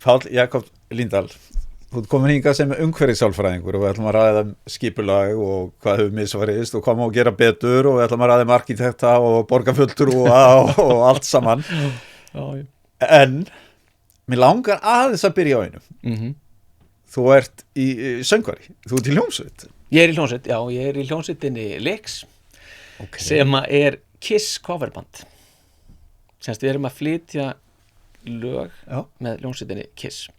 Páll Jakob Líndal, þú ert komin hingað sem umhverfissálfræðingur og við ætlum að ræða skipulag og hvað hefur misvarist og hvað má gera betur og við ætlum að ræða arkitekta og borgarfulltrúa og allt saman. Já. En mér langar aðeins að byrja á einu. Þú ert í söngvari, þú ert í hljómsveit. Ég er í hljómsveit, já, ég er í hljómsveitinni Lex, sem er Kiss coverband. Semst við erum að flytja lög með hljómsveitinni Kiss.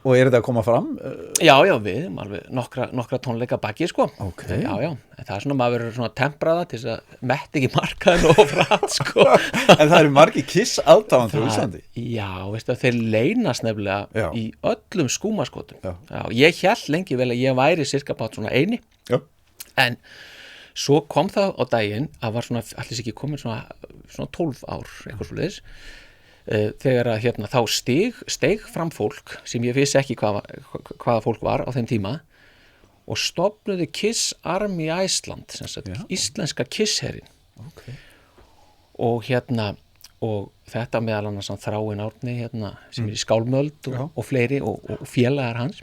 Og er þetta að koma fram? Já, við erum alveg nokkra tónleika baki, sko. Já, en það er svona, maður verður svona tempraða til þess að metti ekki markaðin og frætt, sko. En það eru margir Kiss aðdáendur á Íslandi. Já, veistu að þeir leynast nefnilega í öllum skúmaskotum. Já, ég hélt lengi vel að ég væri cirka bát svona eini. Já. En svo kom það á daginn að var svona, allir ekki komin svona 12 ár, eitthvað svoleiðis, þegar að þá steig fram fólk sem ég vissi ekki hvaða fólk var á þeim tíma og stofnuðu Kiss Army Iceland, sem sagt íslenska Kiss-herinn. Og og þetta meðal annars Þráinn Árni sem er í Skálmöld og fleiri og félagar hans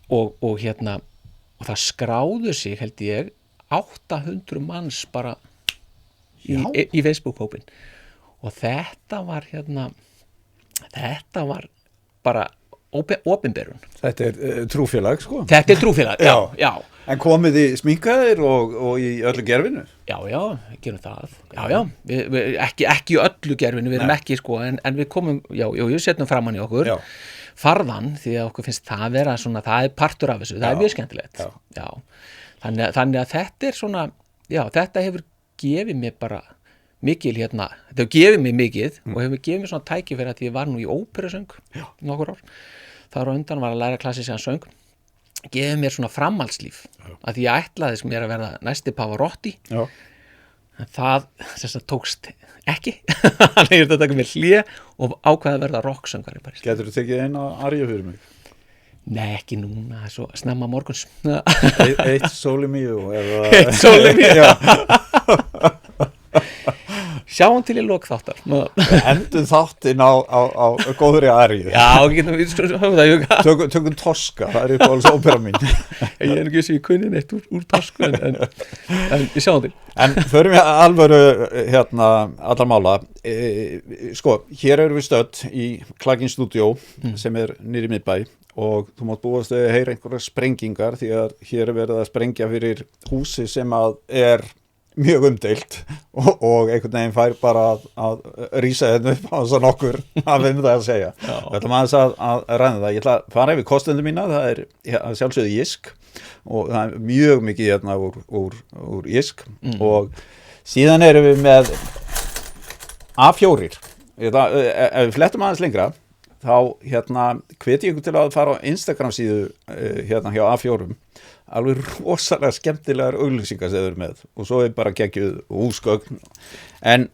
og það skráðu sig, held ég, 800 manns bara í Facebook-hópin og þetta var bara opinberun. Þetta er trúfélag, sko. Þetta er trúfélag, já. En komið þið sminkaðir og í öllu gerfinu? Já, við gerum það. Já, við, ekki í öllu gerfinu, við erum ekki, sko, en við komum, við setjum framan í okkur. Já. Farðan, því að okkur finnst það vera svona, það er partur af þessu, það er mjög skemmtilegt. Já. Þannig að þetta er svona, þetta hefur gefið mér bara mikil þetta hefur gefið mér mikið og hefur gefið mér svona tækifæri að ég var nú í óperusöng nokkur ár. Þar á undan var að læra klassískan söng. Gefið mér svona framhaldslíf að ég ætlaðist mér að verða næsti Pavarotti. Já. En það tókst ekki. Þannig að þetta taka mér hlé og ákveða að verða rocksöngvari. Geturðu tekið eina aríu fyrir mig? Nei, ekki núna, það er svo snemma morguns. Eitt Sole Mio eða... Eitt Sole Mio. Sjáum til í lok þáttar. Endum þáttinn á góðri aríu. Já, höfum það í huga. Tökum Tosca, það er uppáhalds ópera mín. Ég er ekki sem ég kunni neitt úr Tosca, en við sjáum til. En förum við alvöru allar mála. Sko, hér erum við stödd í Klakinn Studio sem er niðri í miðbæ og þú mátt búast að heyra einhverjar sprengingar því að hér er verið að sprengja fyrir húsi sem að er mjög umdeilt og einhvern veginn fær bara að rísa hennu upp á þess að nokkur hafa það að segja. Við ætlum aðeins að ræða það. Ég ætla að fara yfir kostendur mína, það er sjálfsögðu Jysk og það er mjög mikið úr Jysk og síðan erum við með A4. Ef við flettum aðeins lengra þá hveti ég ykkur til að fara á Instagram síðu hjá A4 alveg rosalega skemmtilegar auglýsingar sem þau eru með og svo er bara geggjuð húsgögn en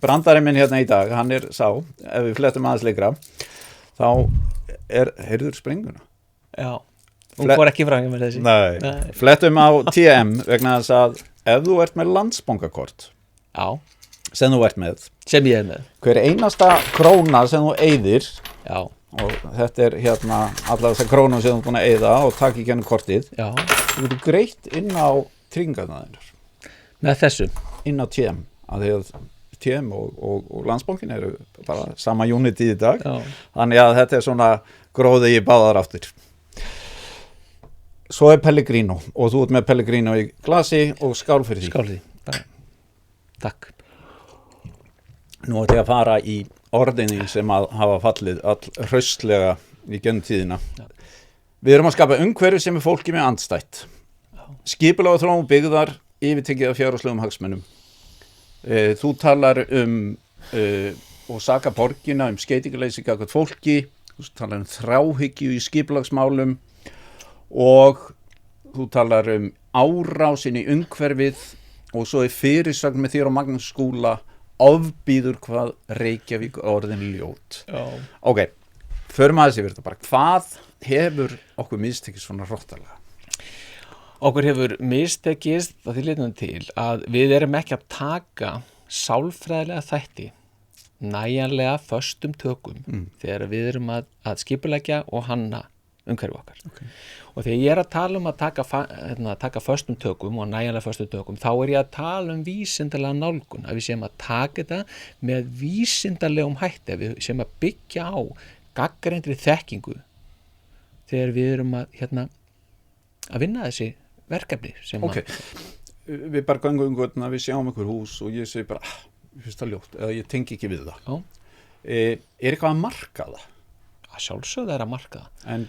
brandarinn minn í dag, hann er sá ef við flettum aðeins lengra þá heyrður sprenguna. Já, hún fór ekki frá með þessi. Nei, flettum á TM vegna þess að ef þú ert með landsbankakort sem þú ert með sem ég er með hver einasta króna sem þú eyðir og þetta er allar þessar krónum sem þú er búin að eyða og taka í gennum kortið þú getur greitt inn á tryggingarnar þínar með þessu inn á TM að því að TM og Landsbankin eru bara sama unit í dag þannig að þetta er svona gróði í báðar áttir. Svo er Pellegrino og þú ert með Pellegrino í glasi og skál fyrir því. Skál fyrir því, takk. Nú ætlum ég að fara í orðinni sem að hafa fallið all hraustlega í gennum tíðina. Við erum að skapa umhverfi sem er fólki með andstætt. Skipulag og þróun byggðar yfirtekið af fjárhagslegum hagsmunum. Þú talar og saka borgina skeytingarleysi gagnvart fólki, þú talar þráhyggju í skipulagsmálum og þú talar árásin í umhverfið og svo er fyrirsögn með þér og Magnús Skúla ofbýður hvað Reykjavík orðin ljót. Ok, förum aðeins yfir þetta bara. Hvað hefur okkur mistekist svona hróttalega? Okkur hefur mistekist að því leitum til að við erum ekki að taka sálfræðilega þætti nægjanlega föstum tökum þegar við erum að skipuleggja og hanna umhverfi okkar. Og þegar ég er að tala um að taka föstum tökum og nægjanlega föstum tökum, þá er ég að tala um vísindalega nálgun, að við séum að taka þetta með vísindalegum hætti, að við séum að byggja á gagnreyndri þekkingu þegar við erum að vinna þessi verkefni sem við bara gangum götuna, við sjáum einhver hús og ég segi bara, ég finnst það ljótt eða ég tengi ekki við það. Er eitthvað að marka það? Að sjálfsögðu er að marka það. En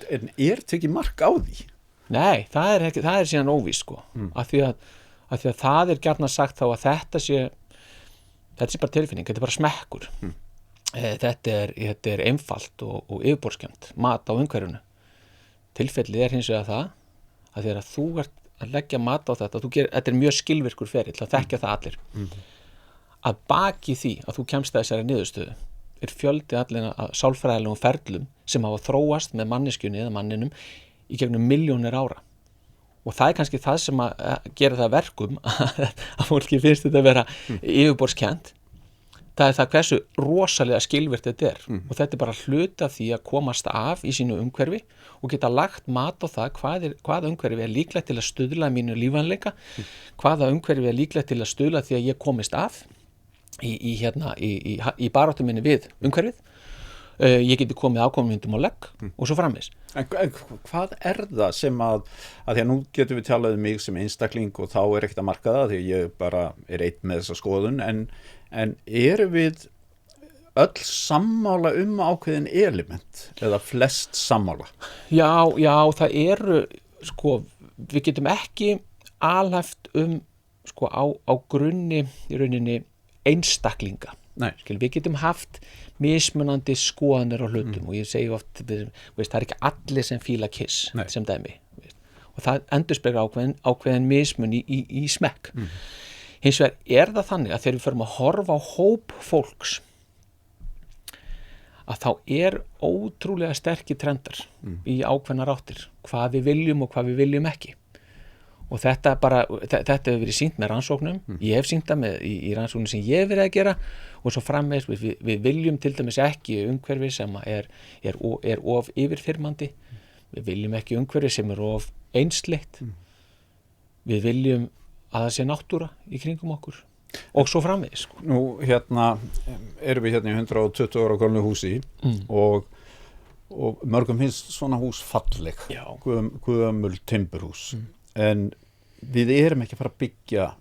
tekið mark á því? Nei, það er síðan óvíst sko. Af því að það er gjarnan sagt þá að þetta sé bara tilfinning, þetta er bara smekkur. Þetta er einfalt og yfirborðskennt, mat á umhverfinu. Tilfellið er hins vegar það að þegar þú ert að leggja mat á þetta, þetta er mjög skilvirkur ferill, það þekkja það allir. Að baki því að þú kemst að þessari niðurstöðu er fjöldi allir að sálfræðilegum ferlum sem hafa þróast með manneskjunni eða manninum í gegnum milljónir ára. Og það er kannski það sem að gera það verkum að fólki finnst þetta að vera yfirborðskennt. Það er það hversu rosalega skilvirkt þetta er. Og þetta er bara hluti af því að komast af í sínu umhverfi og geta lagt mat á það hvaða umhverfi er líklegt til að stuðla mínu lífvanleika, hvaða umhverfi er líklegt til að stuðla því að ég komist af í baráttu minni við umhverfið. Ég geti komið ákomumyndum á legg og svo framvegis. En hvað er það sem að því að nú getum við talað um mig sem einstakling og þá er ekkert að marka það því að ég bara er einn með þessa skoðun en erum við öll sammála ákveðin element eða flest sammála? Já, það eru sko, við getum ekki alhæft sko á grunni í rauninni einstaklinga. Við getum haft mismunandi skoðanir á hlutum og ég segi oft, það er ekki allir sem fíla Kiss sem dæmi og það endurspeglar ákveðin mismun í smekk. Hins vegar er það þannig að þegar við förum að horfa á hóp fólks að þá er ótrúlega sterkir trendar í ákveðnar áttir, hvað við viljum og hvað við viljum ekki. Og þetta hefur verið sýnt með rannsóknum, ég hef sýnt það í rannsóknum sem ég hef verið að gera og svo framvegis við viljum til dæmis ekki umhverfi sem er of yfirþyrmandi, við viljum ekki umhverfi sem er of einsleitt, við viljum að það sé náttúra í kringum okkur og svo framvegis. Sko. Nú erum við í 120 ára gömlu húsi og mörgum finnst svona hús falleg, gömul timburhús. En við erum ekki að fara að byggja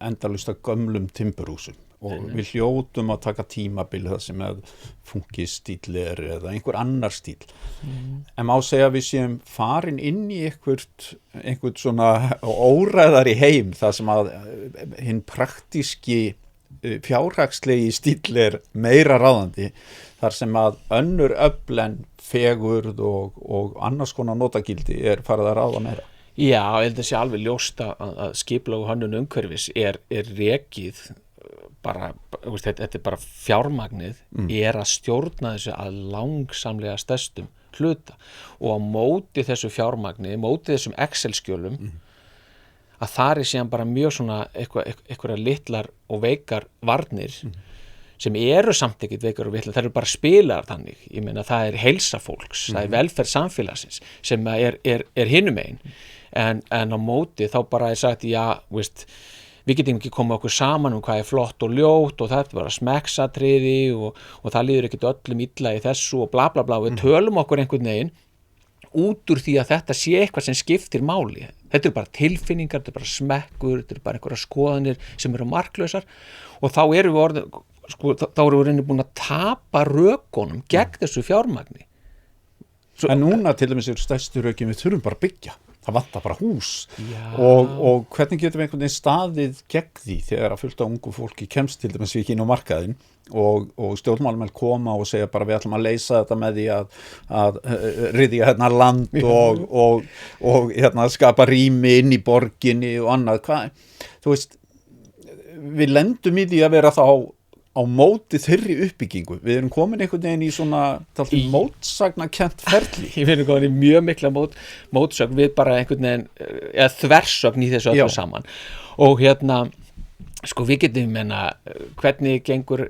endalaust af gömlum timburhúsum og við hljótum að taka tímabil það sem að funkisstíll eða einhver annar stíll. En má segja að við séum farin inn í einhvern svona óræðari heim þar sem að hinn praktíski fjárhagslegi stíll meira ráðandi þar sem að önnur öfl en fegurð og annars konar notagildi farið að ráða meira. Já, ég held að sé alveg ljóst að skipulag og hönnun umhverfis er rekið bara, þetta er bara fjármagnið er að stjórna þessu að langsamlega stærstum hluta og á móti þessu fjármagni, móti þessum Excel-skjölum að þar er síðan bara mjög svona einhverja litlar og veikar varnir sem eru samt ekkert veikar og litlar, það eru bara spilar þannig, ég meina það er heilsa fólks, það er velferð samfélagsins sem er hinum megin en á móti þá bara er sagt við getum ekki komið okkur saman hvað er flott og ljótt og það er bara smekksatriði og það líður ekkert öllum illa í þessu og bla bla bla og við tölum okkur einhvern veginn út úr því að þetta sé eitthvað sem skiptir máli. Þetta eru bara tilfinningar, þetta eru bara smekkur, þetta eru bara einhverja skoðanir sem eru marklausar og þá erum við búin að tapa rökunum gegn þessu fjármagni. En núna til dæmis stærstu rökin við þurfum bara að byggja. Það vantar bara hús og hvernig getum við einhvern veginn staðið gegn því þegar að fullt af ungu fólki kemst til dæmis við inn á markaðinn og stjórnmálamenn koma og segja bara við ætlum að leysa þetta með því að ryðja hérna land og hérna skapa rými inn í borginni og annað. Þú veist, við lendum í því að vera þá á móti þeirri uppbyggingu. Við erum komin einhvern veginn í svona mótsagnakent ferli. Við erum komin í mjög mikla mótsögn við bara einhvern veginn eða þversögn í þessu öllu saman og Sko við getum hvernig gengur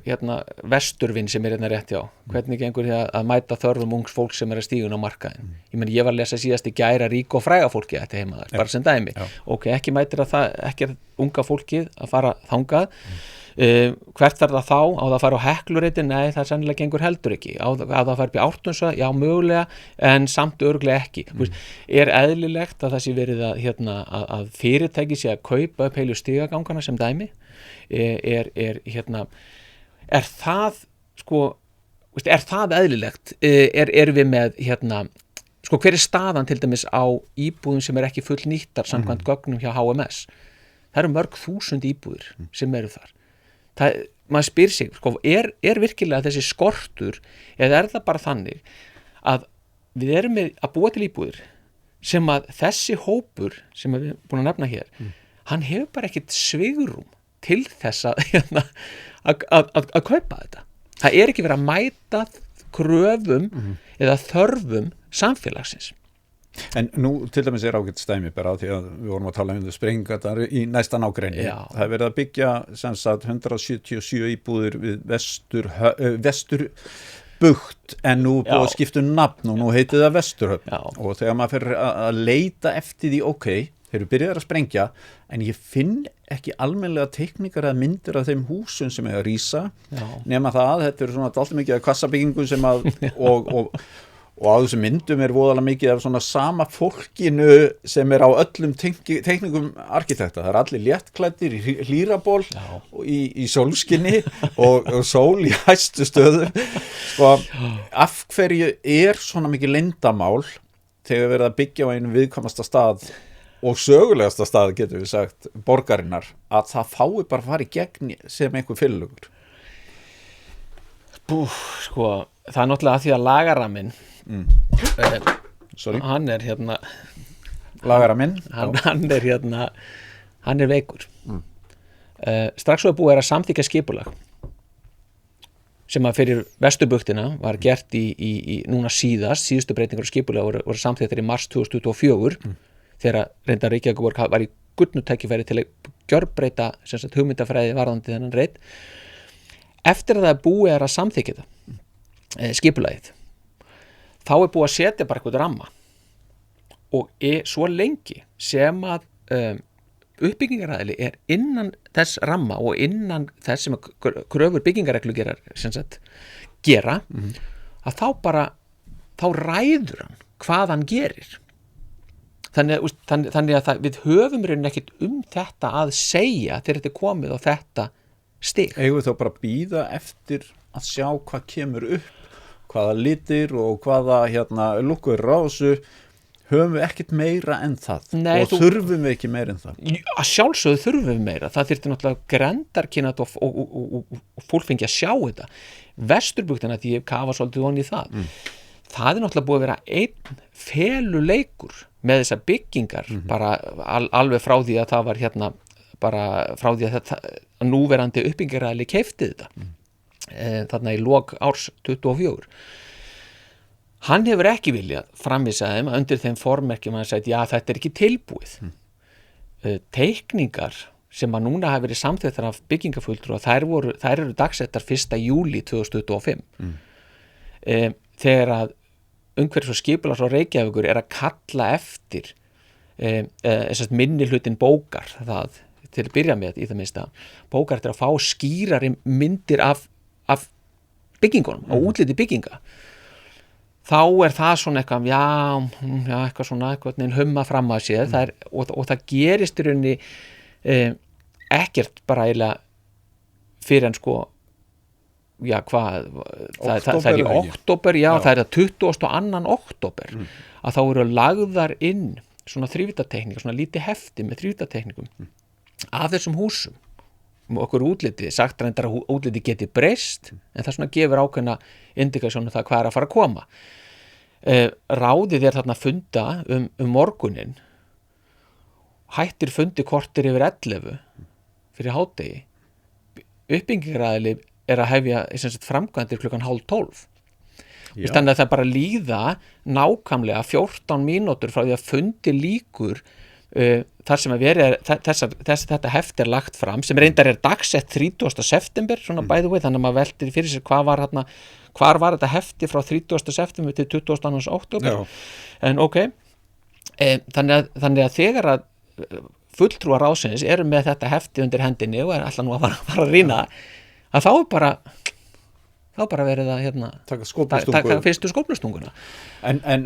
vesturvinn sem hérna rétt hjá, hvernig gengur að mæta þörfum ungs fólk sem að stígun á markaðin. Ég var að lesa síðast í gær að ríka og fræga fólki þetta heima þar, bara sem dæmi. Ok, ekki mætir að það, ekki unga fólkið að fara þangað. Hvert þarf það þá? Á það að fara á Heklureitin? Nei, það sennilega gengur heldur ekki. Á það að fara upp í Ártúnsa? Já, mögulega, en samt örugglega ekki. Er eðlilegt að það sé verið að fyrirtæki sé að kaupa upp heilu stigagangana sem dæmi? Er það sko, er það eðlilegt? Erum við með sko, hver er staðan til dæmis á íbúðum sem ekki fullnýttar samkvæmt gögnum hjá HMS? Það eru mörg þúsund íbúðir sem eru þar. Maður spyr sig, sko, er virkilega þessi skortur, eða er það bara þannig að við erum með að búa til íbúðir sem að þessi hópur sem við erum búin að nefna hér, hann hefur bara ekkert svigrúm til þess að kaupa þetta. Það er ekki verið að mæta kröfum eða þörfum samfélagsins. En nú til dæmis ágætt stæmi bara því að við vorum að tala sprengingar í næsta nágrenni. Það er verið að byggja sem sagt 177 íbúðir við Vesturbugt en nú búið að skipta nafn og nú heitir það Vesturhöfn. Og þegar maður fer að leita eftir því, ok, þeir eru byrjaðir að sprengja en ég finn ekki almennilega teikningar eða myndir af þeim húsum sem er að rísa nema það, þetta eru svona alltaf mikið af kassabyggingum sem að og á þessum myndum er voðalega mikið af svona sama fólkinu sem er á öllum teikningum arkitekta. Það er allir léttklæddir í hlýraból og í sólskinni og sól í hæstu stöðu. Sko, af hverju er svona mikið leyndarmál þegar verið að byggja á einum viðkvæmasta stað og sögulegasta stað, getur við sagt, borgarinnar, að það fái bara að fara í gegn sem einhver fyrirlugur? Sko, það er náttúrulega að því að lagaraminn hann er lagaraminn hann er veikur strax svo er búið að samþykkja skipulag sem að fyrir Vesturbugtina var gert í núna síðustu breytingar á skipulag voru samþykktar í mars 2024 þegar reyndar Reykjavík var í gullnu tækifæri til að gjörbreyta hugmyndafræði varðandi þennan reit. Eftir að það er búið að samþykkja það skipulagið þá er búið að setja bara eitthvað ramma og svo lengi sem að uppbyggingaræðili er innan þess ramma og innan þess sem kröfur byggingareglu gera að þá ræður hann hvað hann gerir. Þannig að við höfum raunin ekkert þetta að segja þegar þetta er komið á þetta stig. Eigum við þá bara bíða eftir að sjá hvað kemur upp, hvaða litir og hvaða lukkur rásu, höfum við ekkert meira en það? Nei, og þurfum við ekki meira en það? Að sjálfsögðu þurfum við meira, það þyrfti náttúrulega grendarkynat og fólk fengi að sjá þetta. Vesturbugtina, því ég kafa svolítið onni í það, það er náttúrulega búið að vera einn feluleikur með þessar byggingar, bara alveg frá því að það var bara frá því að núverandi uppbyggingaræðili keypti þetta. Þarna í lok árs 24 hann hefur ekki viljað framvísa þeim undir þeim formerkjum að segja já þetta er ekki tilbúið teikningar sem að núna hafa verið samþykktar af byggingafulltrúa þær eru dagsettar 1. júlí 2025 þegar að umhverfis og skipulags á Reykjavíkur er að kalla eftir minni hlutin bókar það til að byrja með í það minnsta bókar eftir að fá skýrari myndir af byggingunum og útliti bygginga þá er það svona eitthvað eitthvað svona eitthvað humma fram að sér og það gerist í rauninni ekkert bara eiginlega fyrir en sko það er í október það er 22. október að þá eru lagðar inn svona þrívíddarteikningar, svona lítið hefti með þrívíddarteikningum af þessum húsum okkur útliti, sagt reyndar að útliti geti breyst, en það svona gefur ákveðna indikasjónu það hvað er að fara að koma. Ráðið er þarna að funda morgunin, hættir fundi kortir yfir 11 fyrir hádegi. Uppbyggingaræðili er að hefja framkvæmdir klukkan 11:30. Þannig að það bara líða nákvæmlega 14 mínútur frá því að fundi lýkur þar sem að verið þetta heft lagt fram sem reyndar dagsett 30. september svona by the way, þannig að maður veltir fyrir sér hvar var þetta hefti frá 30. september til 22. október en þannig að þegar að fulltrúar ráðsins eru með þetta hefti undir hendinni og ætla nú að fara að rýna að þá bara verið að taka fyrstu skóflustunguna en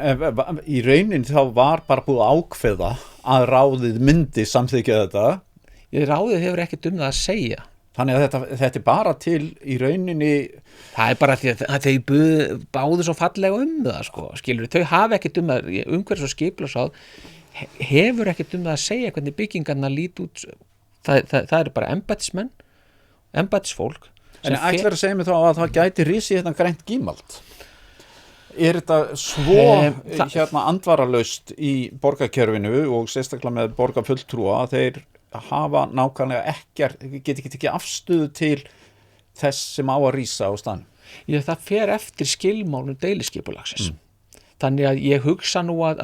í raunin þá var bara búið að ákveða að ráðið myndi samþykja þetta ráðið hefur ekkert það að segja þannig að þetta bara til í rauninni það bara því að þau báðu svo fallega það sko, skilur, þau hafa ekkert það umhverfis og skipulagsráð hefur ekkert það að segja hvernig byggingarna lít út það eru bara embættisfólk en ætlar að segja mig þá að það gæti risið þetta grænt gímald þetta svo andvaralaust í borgarkerfinu og sérstaklega með borgarfulltrúa að þeir hafa nákvæmlega get ekki tekið afstöðu til þess sem á að rísa á staðnum? Það fer eftir skilmálum deiliskipulagsins. Þannig að ég hugsa nú að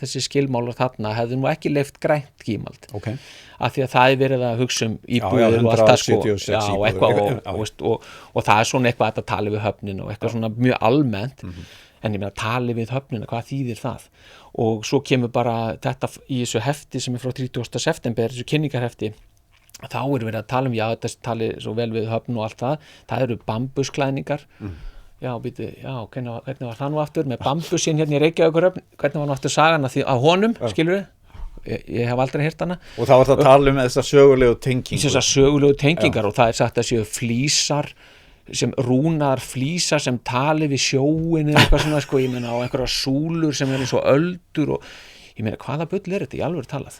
þessi skilmálar þarna hefðu nú ekki leyft grænt gímald. Af því að það verið að hugsa íbúðir og allt það sko. Og það svona eitthvað að tala við höfnin og eitthvað svona mjög almennt. En ég meina tali við höfnina, hvað þýðir það? Og svo kemur bara þetta í þessu hefti sem frá 30. september, þessu kynningarhefti, þá verið að tala þetta tali svo vel við höfn og allt það eru bambusklæðningar. Hvernig var það nú aftur með bambusinn hérna í Reykjavíkurhöfn, hvernig var nú aftur sagan af honum, skilur við? Ég hef aldrei heyrt hana. Og þá var það að tala þessar sögulegu tengingar. Þessar sögulegu tengingar og það sagt að séu flísar sem rúnar flísar sem tali við sjóin eða eitthvað svona sko, ég meina á einhverja súlur sem eins og öldur og ég meina hvaða bull þetta í alveg talað?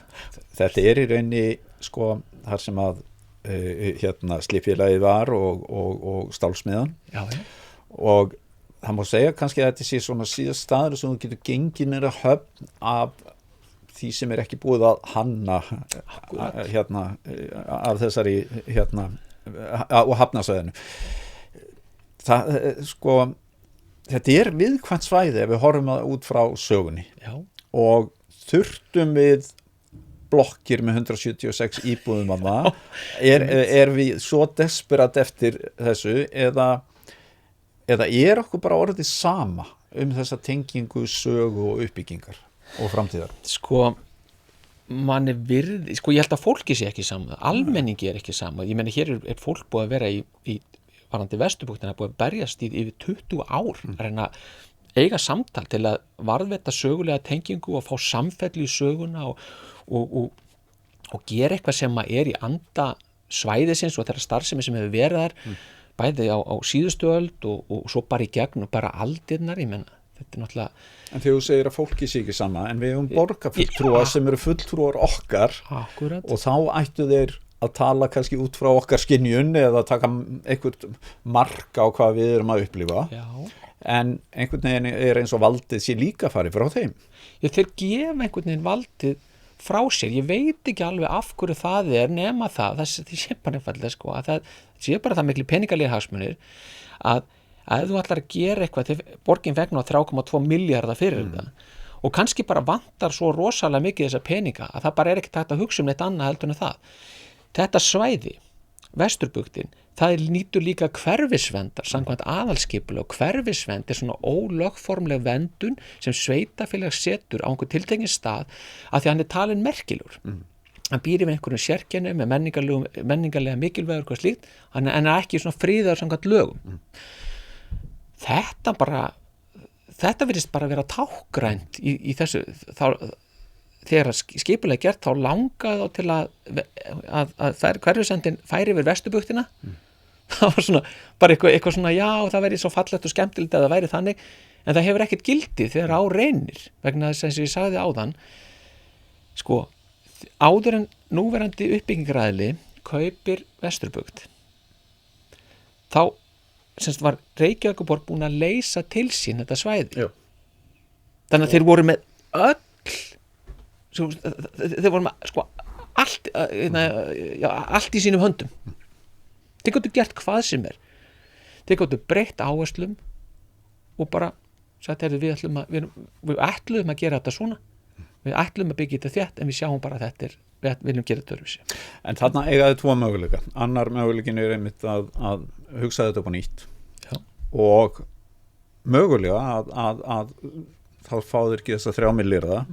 Þetta í rauninni sko þar sem að Slippfélagið var og stálsmiðan og það má segja kannski að þetta sé svona síðast staður sem þú getur gengið meira höfn af því sem ekki búið að hanna af þessari og hafnasvæðinu þetta viðkvæmt svæði ef við horfum út frá sögunni og þurftum við blokkir með 176 íbúðum við svo desperat eftir þessu eða okkur bara orðið sama þessa tengingu, sögu og uppbyggingar og framtíðar manni virði, ég held að fólki sé ekki sama, almenningi ekki sama ég meina hér fólk búið að vera í varandi Vesturbuktina búið að berjast í yfir 20 ár að reyna að eiga samtal til að varðveita sögulega tengingu og fá samfellu í söguna og gera eitthvað sem í anda svæðisins og þeirra starfsemi sem hefur verið þar bæði á síðustu öld og svo bara í gegn og bara aldirnar, ég menna þetta náttúrulega En þegar þú segir að fólki sé ekki sama en við borgarfulltrúa sem eru fulltrúar okkar Akkurat. Og þá ættu þeir að tala kannski út frá okkar skynjun eða taka einhvert mark á hvað við erum að upplifa en einhvern veginn eins og valdið sé líka farið frá þeim þeir gefa einhvern veginn valdið frá sér, ég veit ekki alveg af hverju það nema það sé bara einfallega sko, að það sé bara það miklu peningalegi hagsmunir að ef þú ætlar að gera eitthvað til borgin vegna á 3,2 milljarða fyrir það og kannski bara vantar svo rosalega mikið þessa peninga að það bara ekki hægt að hugsa neitt annað heldur en það þetta svæði, Vesturbuktin það nýtur líka hverfisverndar samkvæmt aðalskipulag og hverfisvernd svona ólögformleg verndun sem sveitafélag setur á einhver tiltekinn stað að því hann talinn merkilegur hann býr yfir einhverjum sérkenni með menningarlega mikilvægur eitthvað slíkt hann ekki svona friðaður samkvæmt lögum þetta virðist bara vera tákgrænt í þessu þegar skipulega gert þá langaði þá til að hverfisverndin færi yfir Vesturbuktina það var svona bara eitthvað svona það væri svo fallegt og skemmtilegt að það væri þannig en það hefur ekkert gildi þegar á reynir vegna þess eins og ég sagði áðan sko áður en núverandi uppbyggingaræðli kaupir Vesturbukt þá semst var Reykjavíkurborg búin að leysa til sín þetta svæði þannig að þeir voru með þeir voru með sko allt í sínum höndum þeir gáttu gert hvað sem þeir gáttu breytt áherslum og bara sagt við ætluðum að gera þetta svona við ætlum að byggja þetta þétt en við sjáum bara að við viljum gera þetta öðruvísi. En þarna eigaði tvo möguleika. Annar möguleikin einmitt að hugsa þetta upp á nýtt. Já. Og mögulega að þá fá þeir ekki þess að 3 milljarða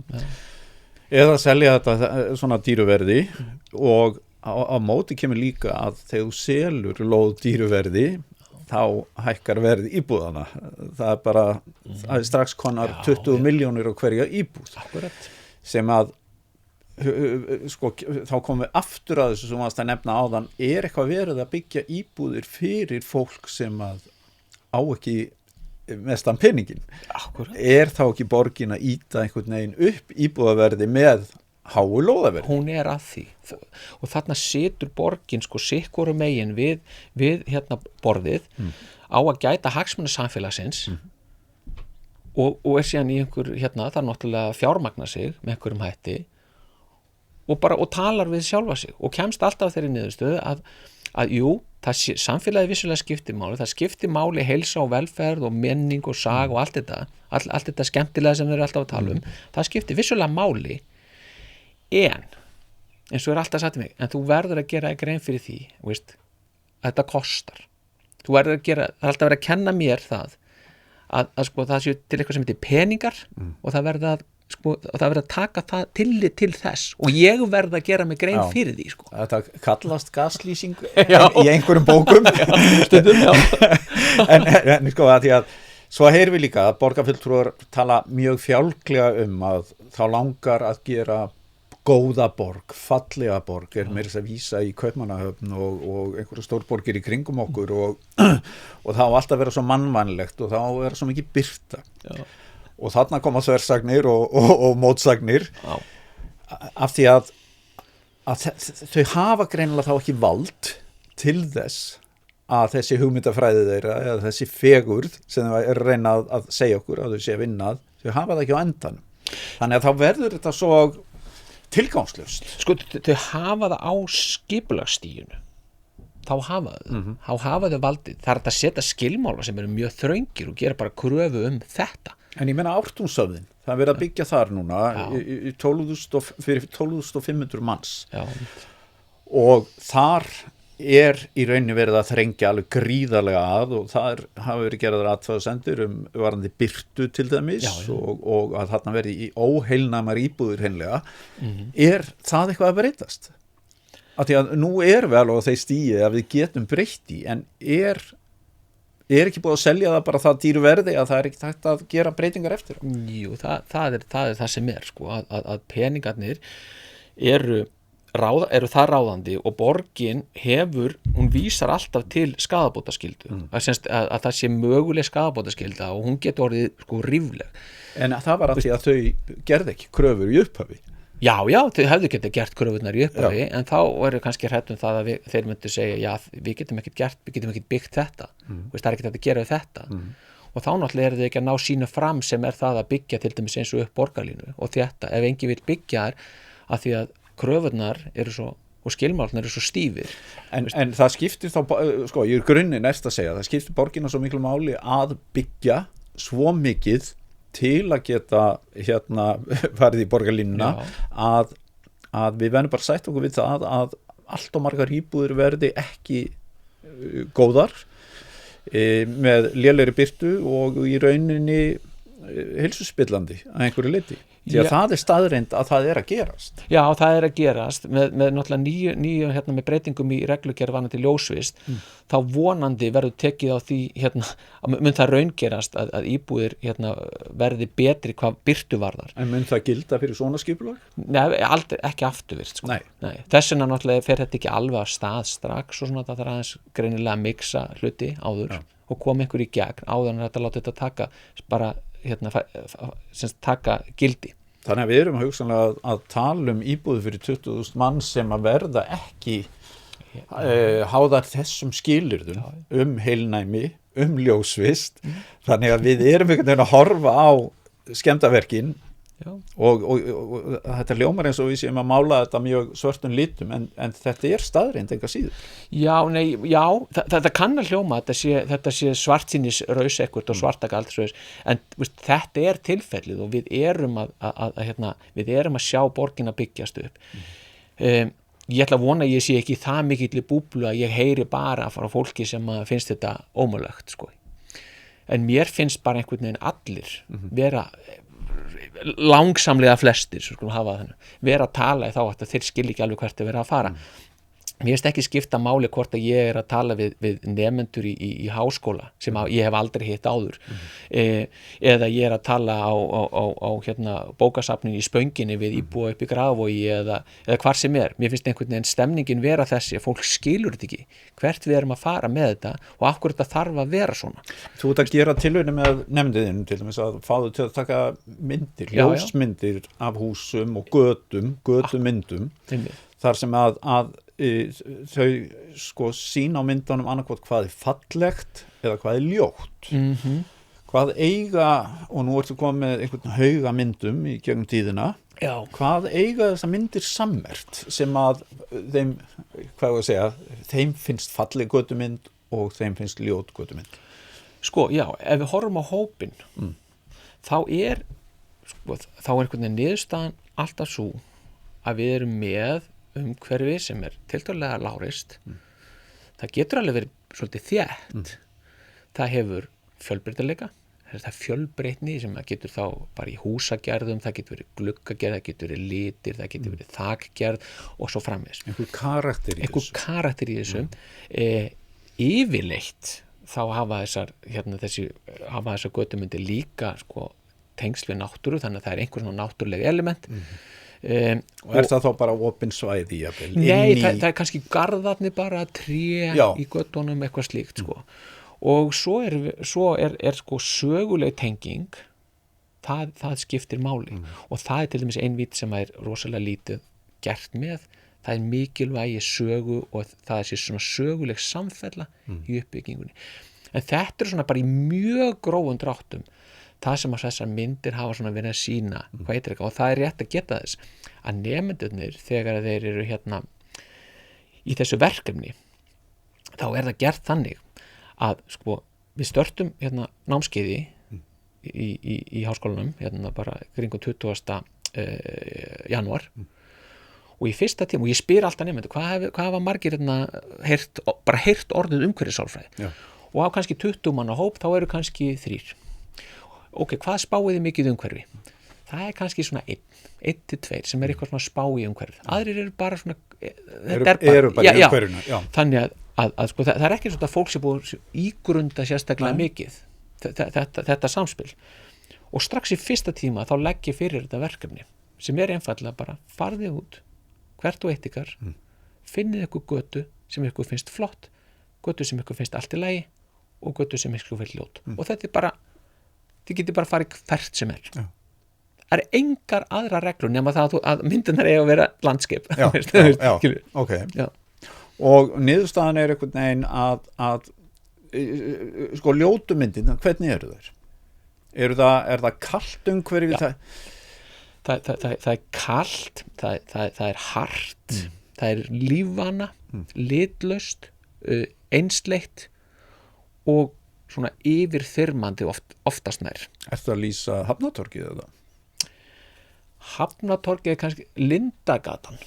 eða selja þetta svona dýruverði og á móti kemur líka að þegar þú selur lóð dýruverði þá hækkar verð íbúðana. Það bara það er strax konar 20 milljónir á hverja íbúð. Akkurat. Sem að sko, þá komum við aftur að þessu sem varst að nefna áðan, er eitthvað verið að byggja íbúðir fyrir fólk sem að á ekki mestan peningin. Akkurat. Er þá ekki borgin að íta einhvern veginn upp íbúðaverði með háu lóðaverði? Hún er að því og þarna situr borgin sko sikkoru megin við hérna borðið á að gæta hagsmuna samfélagsins og er síðan í einhver hérna, það er náttúrulega fjármagna sig með einhverjum hætti og talar við sjálfa sig og kemst alltaf þeirri niðurstöðu að jú, samfélagi vissulega skiptir máli, það skiptir máli heilsa og velferð og menning og sag og allt þetta skemmtilega sem við erum alltaf að tala það skiptir vissulega máli en eins og er alltaf sagt mig, en þú verður að gera grein fyrir því, veist, að þetta kostar þú verður að gera, það er alltaf verið að kenna mér það að sko það séu til eitthvað sem heitir peningar og það verður að sko, það verður að taka það tillit til þess og ég verður að gera mig grein fyrir því sko. Þetta kallast gaslýsing í einhverjum bókum stundum, en sko að því að svo heyrum við líka að borgarfulltrúar tala mjög fjálglega að þá langar að gera góða borg, fallega borg meira að vísa í Kaupmannahöfn og einhverju stórborgir í kringum okkur og þá alltaf vera svo mannvænlegt og þá vera svo mikið birta og þarna koma þversagnir og mótsagnir af því að þau hafa greinilega þá ekki vald til þess að þessi hugmyndafræði þeirra eða þessi fegurð sem þau er að reyna að segja okkur að þau sé að vinna þau hafa það ekki á endanum þannig að þá verður þetta svo tilgangslust. Sko þau hafa það á skipulagsstiginu þá hafa þau valdið, það er að setja skilmála sem eru mjög þröngir og gera bara kröfu þetta. En ég meina Ártúnshöfðin, það er verið að byggja þar núna í 12.500 manns og þar er í rauninni verið að þrengja alveg gríðarlega að og það hafa verið gerðar athugasemdir varðandi birtu til dæmis og að þarna verið í óheilnæmar íbúðir hreinlega er það eitthvað að breytast? Af því að nú er vel og þeir stíi að við getum breytt í en er ekki búið að selja það bara það dýru verði að það er ekki hægt að gera breytingar eftir? Jú, það er það sem er sko, að peningarnir eru það ráðandi og borgin hún vísar alltaf til skaðabótaskyldu að það sé möguleg skaðabótaskylda og hún getur orðið sko rífleg. En það var að því að þau gerði ekki kröfur í upphafi. Já, þau hefðu getið gert kröfurnar í upphafi en þá eru kannski hrætt það að þeir myndu segja, já, við getum ekkert byggt þetta, það er ekkert að gera þetta og þá náttúrulega eru þau ekki að ná sínu fram sem er það að byggja til dæmis eins og upp borgarlínu og þetta, ef enginn vil byggja þær að því að kröfurnar eru svo og skilmálnar eru svo stífir. En það skiptir þá, sko, ég er grunni næst að segja, það skiptir borgina svo miklu máli að byggja svo mikið til að geta farið í borgarlínuna að við verðum bara sætt okkur við það að allt og margar íbúðir verði ekki góðar með lélegri birtu og í rauninni heilsuspillandi að einhverju leyti. Því að það er staðreynd að það er að gerast. Já, það er að gerast með náttúrulega nýju með breytingum í reglugerð varðandi ljósvist þá vonandi verður tekið á því mun það raungerast að íbúðir verði betri hvað birtu varðar. En mun það gilda fyrir svona skipulag? Nei, aldrei, ekki afturvirkt sko. Nei. Þess vegna náttúrulega fer þetta ekki alveg af stað strax og svona það þarf aðeins greinilega að mixa hluti áður og koma einhver í gegn áður en þetta láta þetta taka bara taka gildi. Þannig að við erum hugsanlega að tala íbúðu fyrir 20.000 mann sem að verða ekki háðar þessum skilyrðum heilnæmi, ljósvist þannig að við erum einhvern veginn að horfa á skemmdarverkin og þetta hljómar eins og við séum að mála þetta mjög svörtum litum en þetta er staðreind enga síður. Þetta kann að hljóma þetta sé svartsýnis raus ekkert og svartagaldsraus en þetta er tilfellið og við erum við erum að sjá borgina byggjast upp. Ég ætla að vona að ég sé ekki það mikill búblu að ég heyri bara frá fólki sem finnst þetta ómögulegt sko. En mér finnst bara einhvern veginn allir vera langsamlega flestir vera að tala í þá að þeir skilja ekki alveg hvert að vera að fara. Mér finnst ekki skipta máli hvort að ég er að tala við nemendur í háskóla sem ég hef aldrei hitt áður eða ég er að tala á bókasafninu í Spönginni við íbúa upp í Grafarvogi eða hvar sem er. Mér finnst einhvern veginn stemningin vera þessi að fólk skilur þetta ekki hvert við erum að fara með þetta og af hverju þetta þarf að vera svona. Þú ert að gera tilraunir með nemendiðinum til dæmis að fá þau til að taka myndir, ljósmyndir af húsum og götumyndum þar sem að þau sko sína á myndunum annarkvort hvað er fallegt eða hvað er ljótt hvað eiga, og nú ertu komið með einhvern hauga myndum í gegnum tíðina hvað eiga þessar myndir sammerkt sem að þeim, hvað ég að segja þeim finnst falleg götumynd og þeim finnst ljót götumynd. Sko, ef við horfum á hópin þá er einhvern veginn niðurstaðan alltaf svo að við erum með umhverfi sem er tiltölulega lágreist það getur alveg verið svolítið þétt það hefur fjölbreytileika það fjölbreytni sem það getur þá bara í húsagerðum, það getur verið gluggagerð það getur verið litir, það getur verið þakgerð og svo framvegis einhver karakter í þessu yfirleitt þá hafa þessar götumyndir líka sko, tengsl við náttúru þannig að það er einhver svona náttúruleg element og er það þá bara opin svæði jafnvel? Nei, það er kannski garðarnir bara tré í göttunum eitthvað slíkt sko. Og svo er sko söguleg tenging það skiptir máli og það er til dæmis einvít sem er rosalega lítið gert með það er mikilvægi sögu og það er svona söguleg samfella í uppbyggingunni en þetta er svona bara í mjög grófum dráttum það sem að þessar myndir hafa svona verið að sína hvað eitthvað og það er rétt að geta þess að nemendurnir þegar þeir eru í þessu verkefni þá er það gert þannig að sko við störtum námskeiði í háskólanum bara kringum 20. janúar og í fyrsta tíma og ég spyr alltaf nemendur hvað hafa margir heyrt orðið umhverfissálfræði og á kannski 20 manna hóp þá eru kannski 3 ok, hvað spáið þið mikið umhverfi? Það er kannski svona 1 til 2 sem er eitthvað svona spá í umhverfi aðrir eru bara svona eru bara í umhverfinu þannig að sko, það er ekki svona fólk sem búið ígrunda sérstaklega mikið þetta samspil og strax í fyrsta tíma þá legg ég fyrir þetta verkefni sem er einfallega bara farðið út hvert og eitt ykkar finnið ykkur götu sem ykkur finnst flott götu sem ykkur finnst allt í lagi og götu sem ykkur finnst ljót og þetta er bara þið getur bara farið hvert sem er það er engar aðra reglur nema það að myndirnar eiga að vera landskeip ok og niðurstaðan er einhvern veginn að sko ljótumyndin, hvernig eru þær? Er það kalt umhverfi? Það er kalt það er hart það er lífvana litlaust, einsleitt og svona yfirþyrmandi oftast nær. Ertu að lýsa Hafnatorgið eða? Hafnatorgið er kannski Lindagatan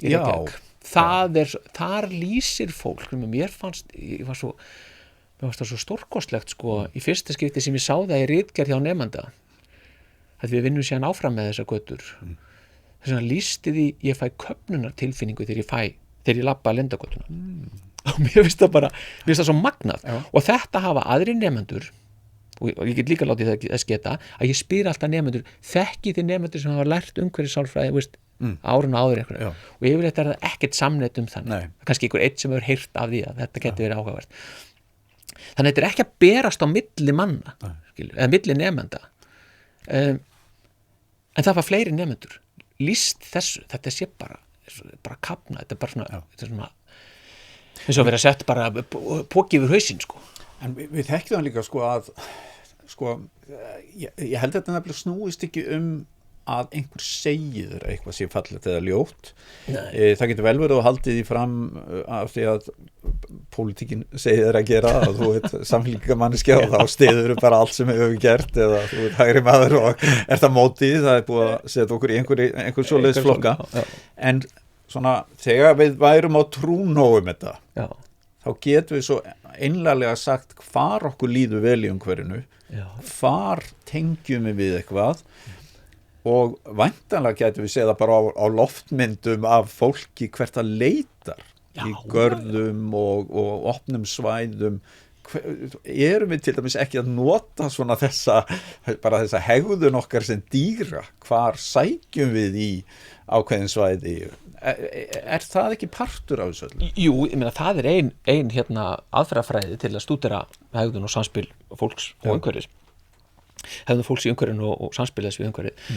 í Reykjavík. Þar lýsir fólk, mér fannst það svo stórkostlegt sko, í fyrsta skipti sem ég sá það í ritgerð hjá nemanda að við vinnum síðan áfram með þessar götur þess vegna lýsti því ég fæ köfnunartilfinningu þegar ég labba að Lindagötuna og mér finnst það svo magnað og þetta hafa aðrir nemendur og ég get líka látið þess geta að ég spyr alltaf nemendur þekkið þið nemendur sem hafa lært umhverfissálfræði árun og áður einhverju og yfirleitt er það ekkert samnett þannig kannski einhver einn sem hefur heyrt af því að þetta getur verið áhugavert þannig að þetta er ekki að berast á milli manna eða milli nemenda en það var fleiri nemendur lýst þessu, þetta sé bara kafna, þetta er bara svona eins og að vera sett bara póki yfir hausinn sko. En við þekkjum það líka sko að ég held að þetta nefnilega snúist ekki að einhver segir eitthvað sé fallegt eða ljótt. Það getur vel verið að haldið því fram af því að pólitíkin segir þér að gera að þú veit samfélkingamanneskja og þá stiður bara allt sem hefur gert eða þú veit hægri maður og það mótið, það búið að setja okkur í einhver svoleiðis flokka. En svona þegar við værum á trúnóum þetta, þá getum við svo einlega sagt hvar okkur líður vel í umhverfinu, hvar tengjum við eitthvað og væntanlega getum við séð það bara á loftmyndum af fólki hvert að leitar í görðum og opnum svæðum. Erum við til dæmis ekki að nota svona þessa hegðun okkar sem dýra, hvar sækjum við í ákveðin svæði? Er það ekki partur af þessu öllu? Jú, ég meina það er ein aðferðafræði til að stúdera hegðun og samspil fólks og umhverfis. Hegðun fólks í umhverfinu og samspil þess við umhverfið.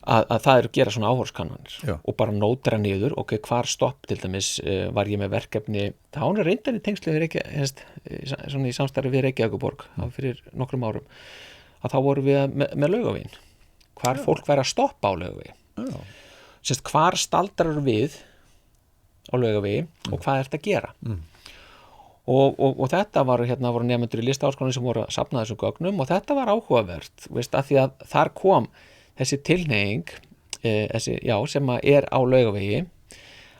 Að það er að gera svona áhorfskannanir og bara nótera niður, hvar stopp til dæmis var ég með verkefni, það án reyndar í tengslu við svona í samstarfi við Reykjavíkurborg fyrir nokkrum árum, að þá vorum við með Laugaveginn, hvar fólk væri að stoppa á Laugavegi, hvar staldrar við á Laugavegi og hvað ert að gera. Og þetta voru nemendur í Listaháskólanum sem voru að safna þessum gögnum og þetta var áhugavert, af því að þar kom þessi tilhneiging sem er á Laugavegi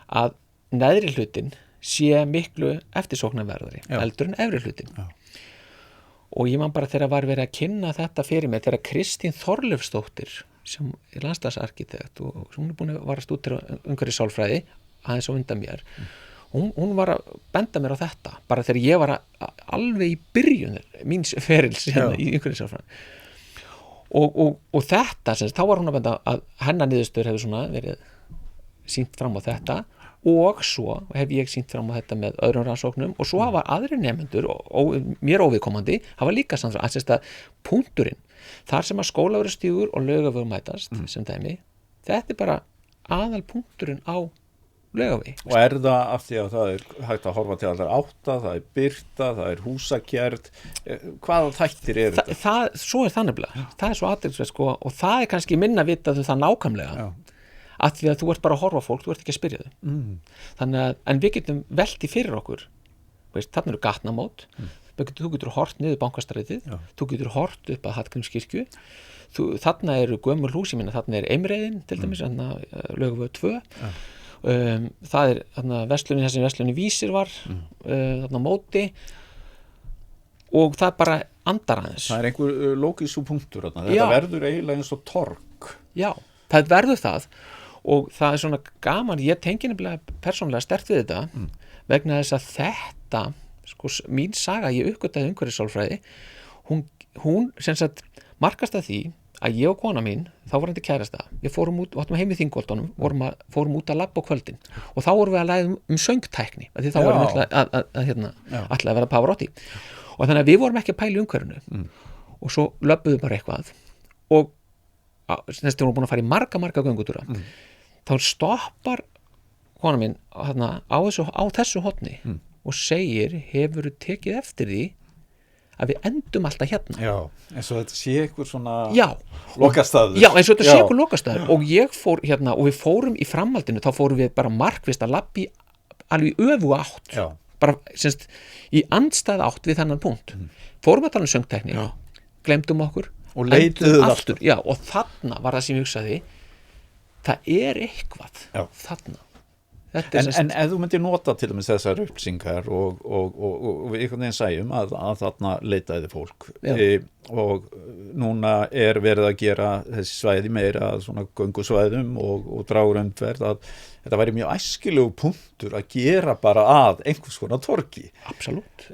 að neðri hlutin sé miklu eftirsóknarverðari heldur en efri hlutin. Og ég man bara þegar var verið að kynna þetta fyrir mig, þegar Kristín Þorleifsdóttir sem er landslagsarkitekt og hún er búin að vara að stúdera umhverfissálfræði aðeins á undan mér, hún var að benda mér á þetta bara þegar ég var alveg í byrjun míns ferils í umhverfissálfræði. Og þetta, þá var hún að benda að hennar niðurstöður hefur svona verið sýnt fram á þetta og svo hef ég sýnt fram á þetta með öðrum rannsóknum og svo hafa aðrir nemendur og mér óviðkomandi hafa líka samt að punkturinn, þar sem að Skólavörðustígur og Laugavegur mætast sem dæmi, þetta er bara aðal punkturinn á Laugavegi. Og er það af því að það er hægt að horfa til allar átta, það er birta, það er húsagerð, hvaða þættir eru þetta? Svo er það nefnilega, það er svo athyglisvert og það er kannski minna vitað það nákvæmlega, af því að þú ert bara að horfa á fólk, þú ert ekki að spyrja þau. Þannig að, en við getum velti fyrir okkur, þarna eru gatnamót, þú getur hort niður Bankastrætið, þú getur hort upp að Hallgrímskirkju, þarna eru gömul hús, ég meina þarna er Eimreiðin til dæmis, Laugavegur 2, það er verslunin, þessi verslunin Vísir var þarna móti og það bara andar aðeins. Það er einhver lókísku punktur þetta verður eiginlega eins og torg. Já, það verður það og það er svona gaman, ég tengi nefnilega persónulega sterkt við þetta vegna þess að þetta mín saga, ég uppgötaði umhverfissálfræði, hún sem sagt markast að því að ég og kona mín, þá var hann til kærasta, við fórum út, áttum heim í Þingholtunum, fórum út að labba á kvöldin og þá vorum við að læra söngtækni, því þá vorum við alltaf að vera Pavarotti og þannig að við vorum ekki að pæla í umhverfinu og svo löbbuðum bara eitthvað og þess að við vorum búin að fara í marga göngutúra þá stoppar kona mín á þessu hotni og segir, hefurðu tekið eftir því að við endum alltaf hérna. Já, eins og þetta sé ykkur svona lokastaður. Já, eins og þetta sé ykkur lokastaður og ég fór og við fórum í framhaldinu, þá fórum við bara markvisst að labbi alveg í öfuga átt. Já. Bara, semst, í andstæða átt við þennan punkt. Fórum að tala um söngtækni, glemdum okkur og leituðu aftur. Já, og þarna var það sem ég hugsaði, það er eitthvað þarna. En ef þú myndir nota til dæmis þessar upplýsingar og við einhvern veginn sæjum að þarna leitaði fólk og núna er verið að gera þessi svæði meira svona göngusvæðum og dragur umferð að þetta væri mjög æskilegu punktur að gera bara að einhvers konar torgi. Absolutt.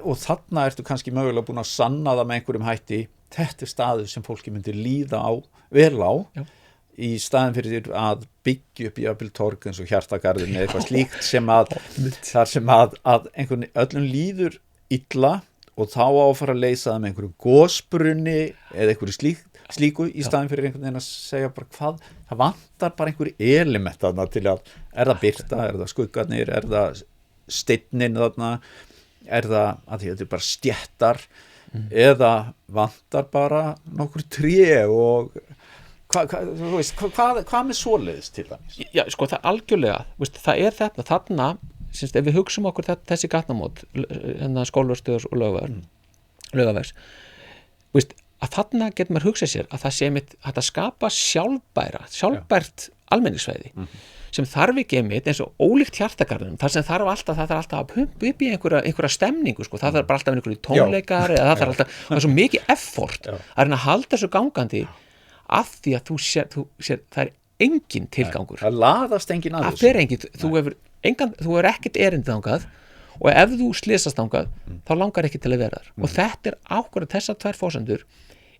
Og þarna ertu kannski mögulega búin að sanna það með einhverjum hætti, þetta er staður sem fólki myndir líða vel á. Já. Í staðin fyrir að byggja upp í öfnil torg eins og Hjartagarðin eða eitthvað slíkt þar sem að einhvern öllum líður illa og þá á að fara að leysa það með einhverju gosbrunni eða einhverju slíku í staðin fyrir einhvern veginn að segja bara hvað, það vantar bara einhverju element þarna til að, er það birta, er það skuggarnir, er það steinnin þarna, er það að þetta er bara stjettar eða vantar bara nokkur tré og Hvað með svoleiðis til dæmis? Já, sko, það algjörlega, veist, það þetta, þarna, ef við hugsum okkur þessi gatnamót, Skólavörðustígur og Laugavegs, veist, að þarna getur maður hugsað sér að það sé mitt að skapa sjálfbært almenningssvæði sem þarf ekki einmitt eins og ólíkt Hjartagarðinum, þar sem það þarf alltaf að pumpa upp í einhverja stemningu, sko, það þarf bara alltaf einhverju tónleikar eða það þarf alltaf, það er svo mikið effort að reyna að halda þessu gangandi af því að þú sér það engin tilgangur. Það laðast engin að þessu. Það engin, þú hefur ekkert erindi þangað og ef þú slysast þangað þá langar ekki til að vera þar og þetta ákvörðan þessar tvær forsendur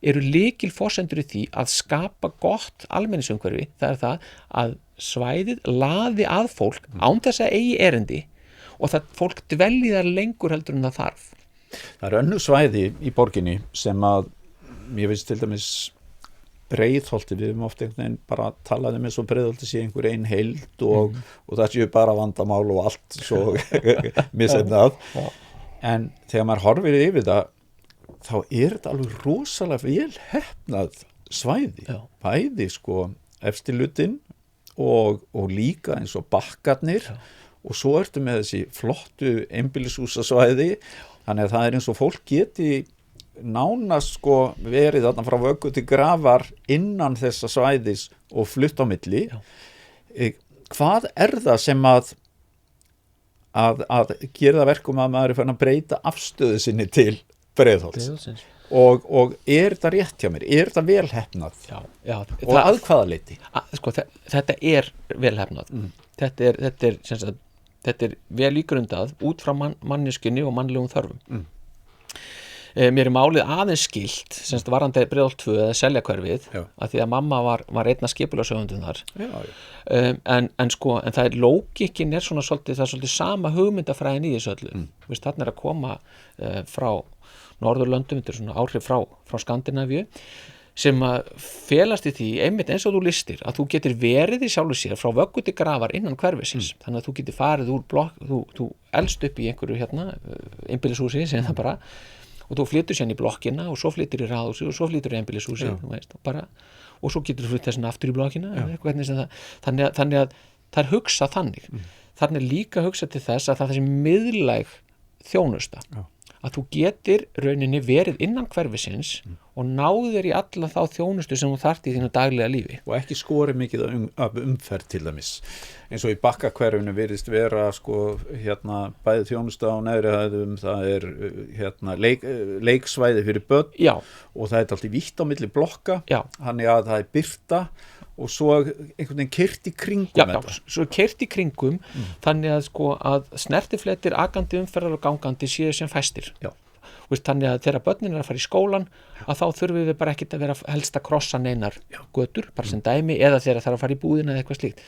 eru lykilforsendur í því að skapa gott almenningsumhverfi, það það að svæðið laði að fólk án þess að eigi erindi og það fólk dvelji þar lengur heldur en það þarf. Það er önnur svæði í borginni sem að ég veist til dæmis Breiðholti, við höfum ofta einhvern veginn bara talað eins og Breiðholti sé einhver ein heild og það séu bara vandamál og allt svo misefnað en þegar maður horfir yfir það þá þetta alveg rosalega vel heppnað svæði. Bæði sko efstilutinn og líka eins og bakkarnir og svo ertu með þessi flottu einbýlishúsasvæði þannig að það eins og fólk geti nánast sko verið þarna frá vöggu til grafar innan þessa svæðis og flutt á milli. Hvað það sem að gera það verkum að maður fann að breyta afstöðu sinni til Breiðholts og þetta rétt hjá mér, þetta vel heppnað og að hvaða leyti? Sko, þetta vel heppnað þetta vel ígrundað út frá manneskjunni og mannlegum þörfum mér málið aðeins skilt semst varandi Breiðholt 2 eða Seljakverfið að því að mamma var einn af skipulagshöfundum þar en það lógikin svona svolítið, það svolítið sama hugmyndafræðin í þessu öllu þarna að koma frá Norðurlöndum, þetta svona áhrif frá Skandinavíu sem að felast í því einmitt eins og þú listir að þú getur verið í sjálfu sér frá vöggu til grafar innan hverfisins þannig að þú getur farið úr blokk þú elst upp í einhverju einbýlishúsi sem það bara og þú flytur sérna í blokkina og svo flytur í ráðhúsi og svo flytur í einbýlishúsi og svo getur þú flytt þessan aftur í blokkina þannig að það hugsa þannig líka hugsa til þess að það sé miðlæg þjónusta að þú getur rauninni verið innan hverfisins og náður í alla þá þjónustu sem þú þarft í þínu daglega lífi. Og ekki skori mikið af umferð til dæmis. Eins og í Bakkakverfinu virðist vera bæði þjónusta á neðri hæðum, það leiksvæði fyrir börn og það alltaf vítt á milli blokka, þannig að það birta og svo einhvern veginn keyrt í kringum svo keyrt í kringum þannig að snertifletir akandi umferðar og gangandi séu sem fæstir þannig að þegar börnin að fara í skólan að þá þurfum við bara ekkert að vera helst að krossa neinar götur, bara sem dæmi eða þegar það að fara í búðina eða eitthvað slíkt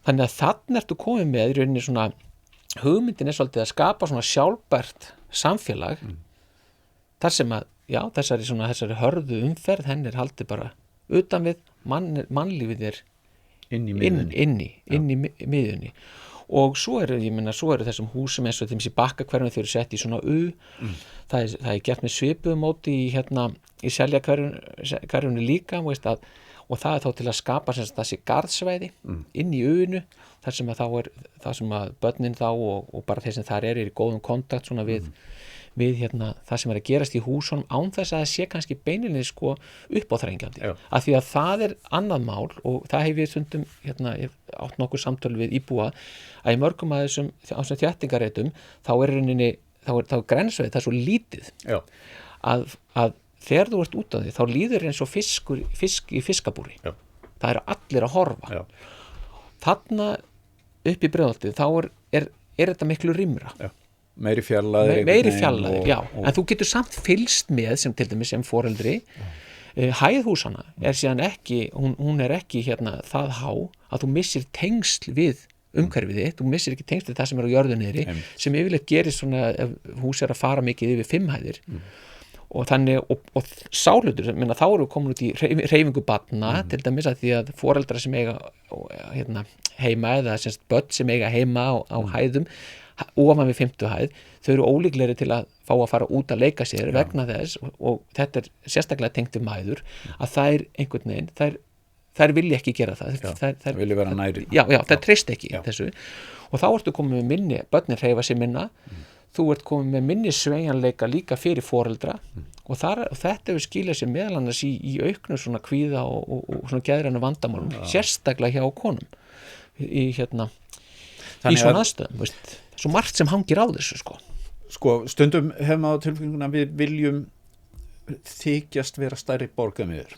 þannig að þannig ertu komið með í rauninni svona hugmyndin svolítið að skapa svona sjálfbært samfélag þar sem að þessari hörðu umferð henni haldið bara utan við mannlífið inn í miðjunni og svo eru þessum húsum eins og þeim í Bakkakverfinu þau eru sett í svona það er gert með svipuðu móti í Seljakverfinu líka og það þá til að skapa þessi garðsvæði inn í U-inu þar sem að börnin þá og bara þeir sem þar eru í góðum kontakt svona við það sem að gerast í húsunum án þess að það sé kannski beinilins uppáþrengjandi af því að það annað mál og það hef ég stundum ég átt nokkur samtöl við íbúa að í mörgum að þessum þéttingarreitum þá er grensveið það er svo lítið að þegar þú ert út af því þá líður eins og fisk í fiskabúri það eru allir að horfa þarna upp í Breiðholti þá er þetta miklu rýmra meiri fjarlæðir en þú getur samt fylgst með sem til dæmis sem foreldri hæð húsana síðan ekki hún er ekki það há að þú missir tengsl við umhverfið þitt, þú missir ekki tengsl við það sem er á jörðu niðri sem yfirleitt gerist svona ef hús að fara mikið yfir 5 hæðir og þannig og sálutur, þá erum við komin út í hreyfingu barna til dæmis að því að foreldrar sem eiga heima eða semst börn sem eiga heima á hæðum ofan við 50 hæð, þau eru ólíklegri til að fá að fara út að leika sér vegna þess og þetta er sérstaklega tengt við mæður að þær einhvern veginn, þær þær vilja ekki gera það þær vilja vera næri þær treysta ekki þessu og þá ertu komið með minni, börnin hreyfa sig minna þú ert komið með minni sveigjanleika líka fyrir foreldra og þetta hefur skilað sér meðal annars í auknu svona kvíða og svona geðrænu vandamálum, sérstaklega hjá konum í svona aðstöðum, veist, svo margt sem hangir á þessu sko stundum hefum á tilfinninguna við viljum þykjast vera stærri borgarmiður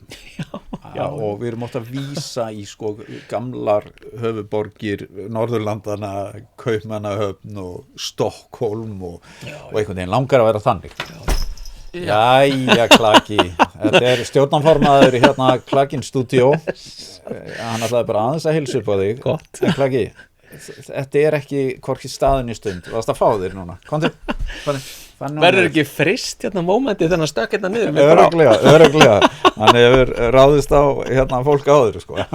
og við erum átt að vísa í sko gamlar höfuborgir Norðurlandana, Kaupmannahöfn og Stokkólm og einhvern veginn langar að vera þannig Jæja Klaki þetta er stjórnarformaður hérna Klakin Studio hann ætlaði bara aðeins að heilsa upp á þig en Klaki, þetta er ekki hvorki staðin í stund, þú varst að fá þér núna komdu, verður ekki frist hérna mómenti þannig að stökk hérna niður öruglega hann hefur ráðist á hérna fólk áður sko. en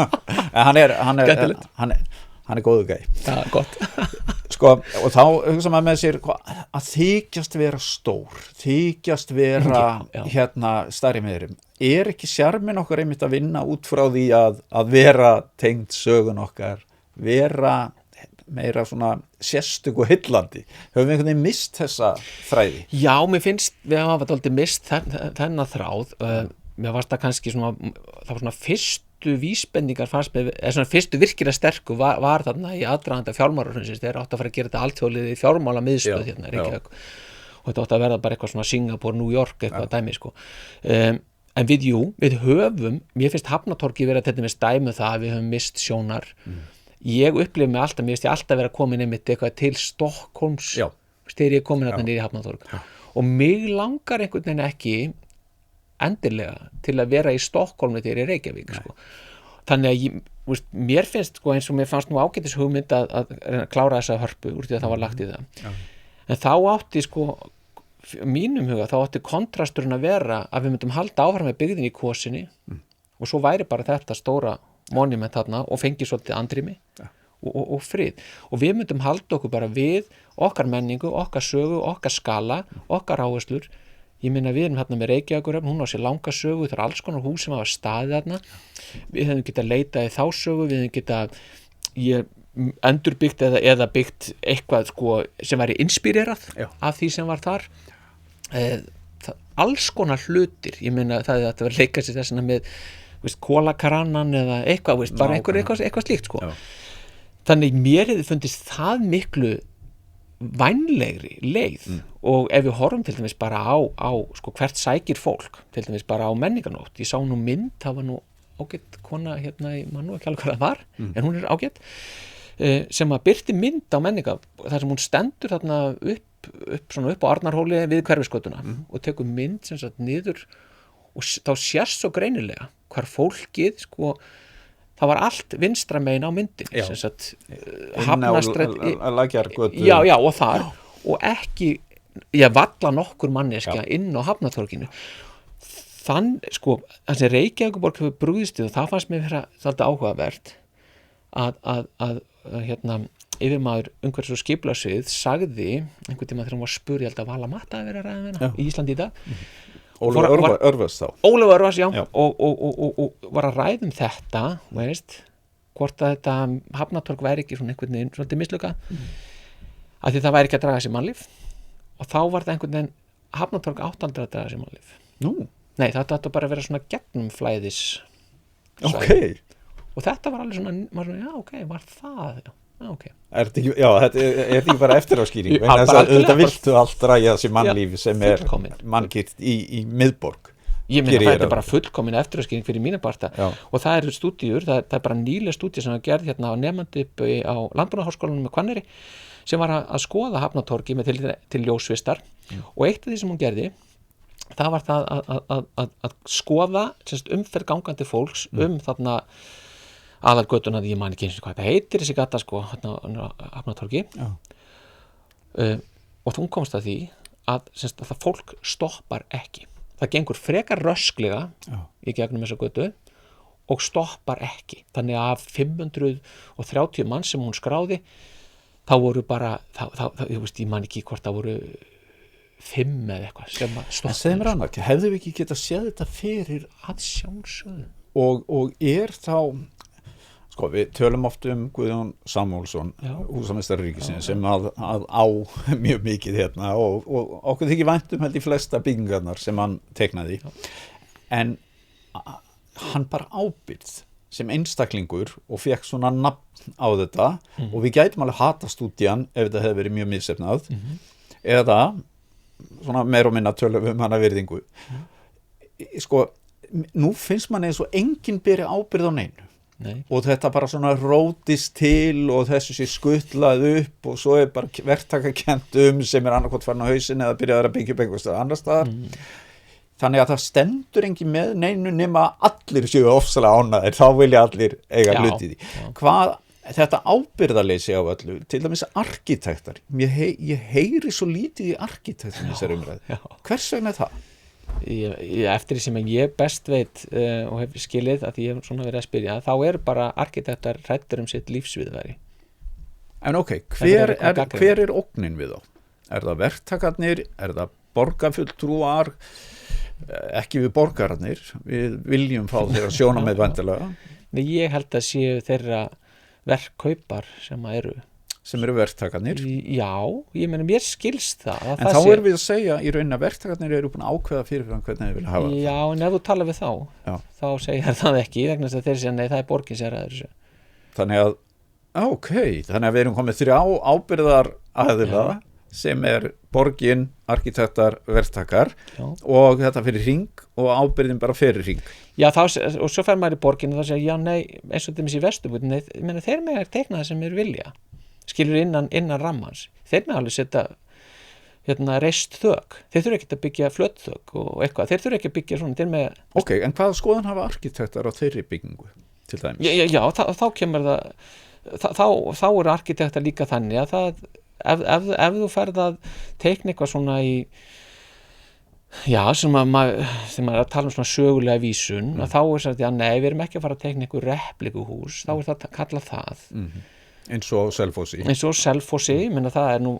hann er góðu gæi gott sko, og þá hugsa maður með sér að þykjast vera stór þykjast vera hérna stærri meðurum er ekki sjarminn okkar einmitt að vinna út frá því að vera tengd sögun okkar vera meira svona sérstök og heillandi höfum við einhvern veginn mist þessa þræði? Já, mér finnst við hafa aldrei mist þennan þráð mér varst það kannski svona það var svona fyrstu vísbendingar fannst með, eða svona fyrstu virkilega sterku var þarna í aðdraganda fjármálahrunins þeir áttu að fara að gera þetta alþjóðlið í fjármálamiðstöð hérna Reykjavík og þetta áttu að verða bara eitthvað svona Singapore, New York eitthvað dæmi en við höfum, mér finnst Hafnatorgi verið að þetta með dæmi það að við höfum mist sjónar ég upplifi mig alltaf, mér finnst ég alltaf vera komin einmitt eitthvað til Stokkólms þegar ég er komin þarna niður í Hafnatorg og mig langar einhvern veginn ekki endilega til að vera í Stokkólmi þegar ég er í Reykjavík þannig að mér finnst eins og mér fannst nú ágætis hugmynd að klára þessa hörpu úr því að það var lagt í það en þá átti mínum huga, þá átti kontrasturinn að vera að við myndum halda áfram með byggðin í Kvosinni og svo væri bara þetta stóra monument þarna og fengi svolítið andrými og frið og við myndum halda okkur bara við okkar menningu, okkar sögu, okkar skala okkar áherslur ég meina við erum hérna með Reykjavíkurhöfn, hún á sér langa sögu það er alls konar hús sem hafa staðið þarna við hefum getað leitað í þá sögu við hefum getað endurbyggt eða byggt eitthvað sem væri inspírerað af því sem var þar alls konar hlutir ég meina það er að vera leika sér þessana með kólakarannan eða eitthvað, bara eitthvað slíkt þannig mér hefði fundist það miklu vænlegri leið og ef við horfum til dæmis bara á hvert sækir fólk til dæmis bara á menningarnótt ég sá nú mynd, það var nú ágætt kona hérna, ég man nú ekki alveg hvað það var en hún er ágætt sem að birti mynd á menninga þar sem hún stendur þarna upp á Arnarhóli við Hverfisgötuna og tekur mynd sem sagt niður og þá sést svo greinilega hvar fólkið það var allt vinstra megin á myndin sem sagt Hafnarstræti og þar og ekki valla nokkur manneskja inn á Hafnartorginu þessi Reykjavíkurborg hefur brugðist og það fannst mér vera svolítið áhugavert að yfirmaður umhverfis- og skipulagssvið sagði einhvern tíma þegar hann var spurð ég held að Vala Matta að vera að ræða í Íslandi í dag Ólafur Örvas þá Ólafur Örvas, já. Og var að ræða þetta hvort að þetta Hafnatorg væri ekki svona einhvern veginn svolítið misluka af því það væri ekki að draga sér mannlíf og þá var það einhvern veginn Hafnatorg áttaldra að draga sér mannlíf nei, þetta átti bara að vera svona gegnumflæðis og þetta var alveg svona var það Er þetta ekki bara eftiráskýring þetta viltu allt ræja þessi mannlíf sem er mannkýrt í miðborg ég meina þetta er bara fullkomin eftiráskýring fyrir mína parta og það eru stúdíur, það er bara nýlega stúdía sem var gerð hérna á nemandi upp á Landbúnaðarháskólanum með Hvanneyri sem var að skoða Hafnatorgi með til ljósvistar og eitt af því sem hún gerði það var það að skoða umferð gangandi fólks þarna aðalgötuna því ég man ekki eins og hvað þetta heitir þessi gata Hafnatorgi og þú komst að því að það fólk stoppar ekki það gengur frekar rösklega í gegnum þessa götu og stoppar ekki þannig að af 530 mann sem hún skráði þá voru bara ég man ekki hvort það voru 5 eða eitthvað sem að stoppa hefðu við ekki getað séð þetta fyrir að sjálfsögðu og þá sko, við tölum oft Guðjón Samúelsson, húsameistari ríkisins, sem að á mjög mikið hérna og okkur þykir vænt held í flesta byggingarnar sem hann teiknaði. En hann bara ábyrgð sem einstaklingur og fekk svona nafn á þetta og við gætum alveg hatast út í hann ef þetta hefði verið mjög misefnað eða svona meir og minna tölum hana virðingu. Sko, nú finnst manni eins og enginn beri ábyrgð á neinu. Nei. Og þetta bara svona rótist til og þessu sé skutlað upp og svo bara verktakakent sem annarkot farin á hausinn eða byrjaður að byggja upp einhvers staðar annars staðar. Þannig að það stendur engin með neinu nema allir séu ofsalega ánægðir, þá vilja allir eiga hluti í því. Hvað þetta ábyrgðarleysi á öllu, til dæmis arkitektar, ég heyri svo lítið í arkitektum þessar umræðu. Hvers vegna það? Eftir því sem ég best veit og hef skilið að ég hef svona verið að spyrja, þá eru bara arkitektar hræddir sitt lífsviðurværi. En hver er ógnin við þá? Er það verktakarnir? Er það borgarfulltrúar? Ekki við borgararnir, við viljum fá þeirra sjónarmið væntanlega. Ég held að séu þeirra verkkaupar sem eru verktakarnir. Já, ég meina mér skilst það. En þá erum við að segja í rauninni að verktakarnir eru búin að ákveða fyrirfram hvernig þeir vilja hafa það. Já, en ef þú talar við þá segir það ekki, vegna þess að þeir segja nei, það er borgin sem ræður þessu. Þannig að, þannig að við erum komið 3 ábyrgðar aðila sem er borgin, arkitektar, verktakar og þetta fyrir hring og ábyrgðin bara fyrir hring. Já, og svo fer maður í borgin og þá segja, já, nei, eins og þeim í Vesturbútin, ég meina þeir með teikna það sem þeir vilja. Skilur innan rammans. Þeir með alveg setja reist þök. Þeir þurfa ekki að byggja flött þök og eitthvað. Þeir þurfa ekki að byggja svona. Ok, en hvaða skoðun hafa arkitektar á þeirri byggingu til dæmis? Já, þá kemur þá eru arkitektar líka þannig að það, ef þú ferð að teikna eitthvað svona í sem maður er að tala svona sögulega vísun, að þá er sagt, nei, við erum ekki að fara að teikna einhver replikuhús, þá er það kallað það. Eins og Selfossi, ég meina það er nú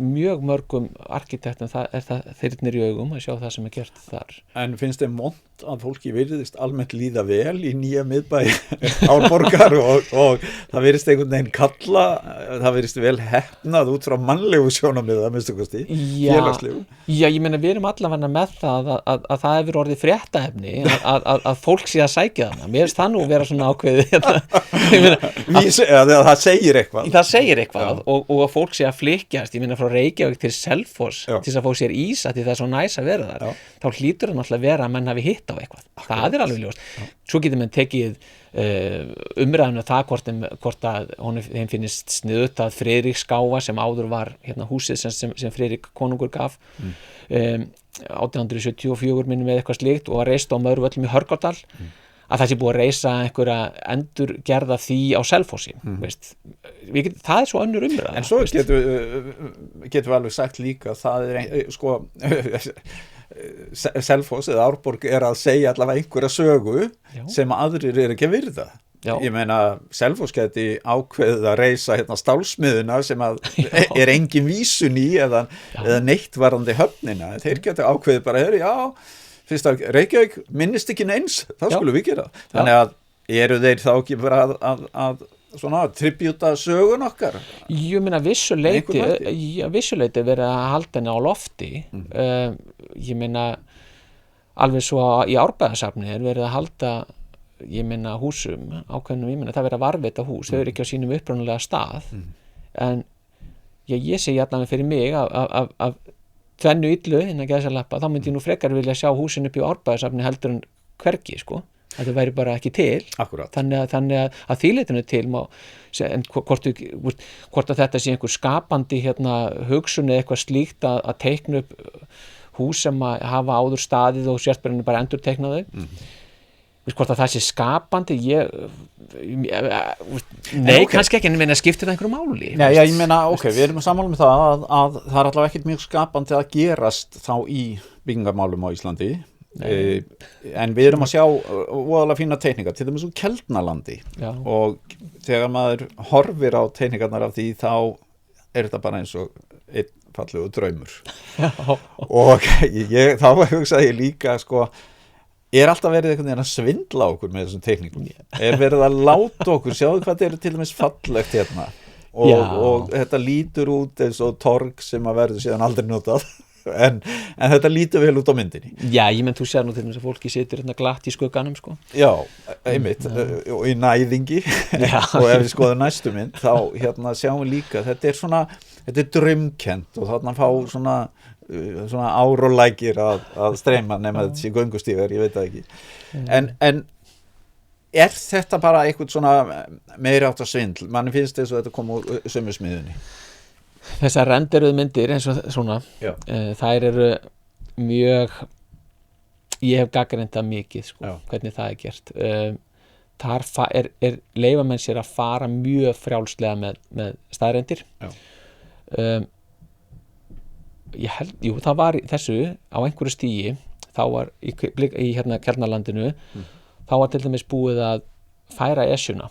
mjög mörgum arkitektum það þyrnir í augum að sjá það sem er gert þar. En finnst þeim vont að fólki virðist almennt líða vel í nýja miðbæ Árborgar og það virðist einhvern veginn kalla, það virðist vel heppnað út frá mannlegu sjónarmiði að minnstu kosti, félagslegu. Já, ég meina við erum allavega með það að það hefur orðið fréttaefni að fólk sé að sækja þarna. Mér finnst það nú vera svona ákveðið. Það segir eitthvað. Það segir eitthvað og að fólk sé að flykkjast, ég meina frá Reykjavík til Selfoss til þess að fá sér ís að því það er svo næs að vera þar. Þá hlýtur það náttúrulega vera að menn hafi hitt á eitthvað. Það er alveg ljóst. Svo getur menn tekið umræðinu það hvort að þeim finnist sniðut að Friðrik skáfa sem áður var húsið sem Friðrik konungur gaf 1874 minnum með eitthvað slíkt og að reista á Möðruvöllum í Hörgárdal að það sé búið að reisa einhverja endurgerða því á Selfossi það er svo önnur umræða. En svo getum við alveg sagt líka það er sko Selfoss eða Árborg er að segja allavega einhverja sögu sem aðrir er ekki að virða. Ég meina Selfoss geti ákveðið að reisa stálsmiðuna sem að er engin vísun í eða neitt varðandi höfnina. Þeir geti ákveðið bara, fyrst að Reykjavík minnist ekki neins, þá skulum við gera. Þannig að eru þeir þá ekki bara að svona tribúta sögun okkar? Ég meina vissuleiti verið að halda henni á lofti. Ég meina alveg svo í Árbæðarsafni er verið að halda húsum ákveðnum, það verið að varðveita hús, þau eru ekki á sínum upprunalega stað. En ég segi allavega fyrir mig að tvennu illu innan gæsalappa, þá myndi ég nú frekar vilja sjá húsin upp í Árbæðarsafni heldur en hvergi, sko. Það væri bara ekki til. Akkurat. Þannig að þýleitinu til en hvort að þetta sé einhver skapandi hugsun eða eitthvað slíkt að teikna upp hús sem að hafa áður staðið og sérstbærinu bara endur teikna þau. Hvort að það sé skapandi kannski ekki, en meina skiptir það einhverju máli? Nei, ég meina, við erum sammála með það að það er allavega ekkert mjög skapandi að gerast þá í byggingarmálum á Íslandi. En við erum að sjá voðalega fína teikningar, til dæmis Keldnalandi og þegar maður horfir á teikningarnar af því þá er þetta bara eins og einn fallegu draumur og þá hugsaði ég líka sko, alltaf verið einhvern veginn að svindla okkur með þessum teikningum? Verið að láta okkur, sjáðu hvað þetta til dæmis fallegt hérna og þetta lítur út eins og torg sem að verður síðan aldrei notað en þetta lítur vel út á myndinni. Já, ég menn þú sér nú til þess að fólki situr hérna glatt í skugganum sko. Já, einmitt og í næðingi og ef við skoðum næstu mynd þá hérna sjáum við líka þetta er draumkennt og þarna fá svona árólækir að streyma nema þetta sé göngustígar, ég veit það ekki en er þetta bara eitthvað svona meiri átt að svindl? Manni finnst þess að þetta kom úr sömu smiðunni. Þessar renderuðu myndir eins og svona þær eru mjög ég hef gagnrýnt það mikið sko, hvernig það er gert þar leyfa menn sér að fara mjög frjálslega með staðrendir ég held, það var þessu á einhverju stíi þá var í hérna Kjarnalandinu þá var til dæmis búið að færa esjuna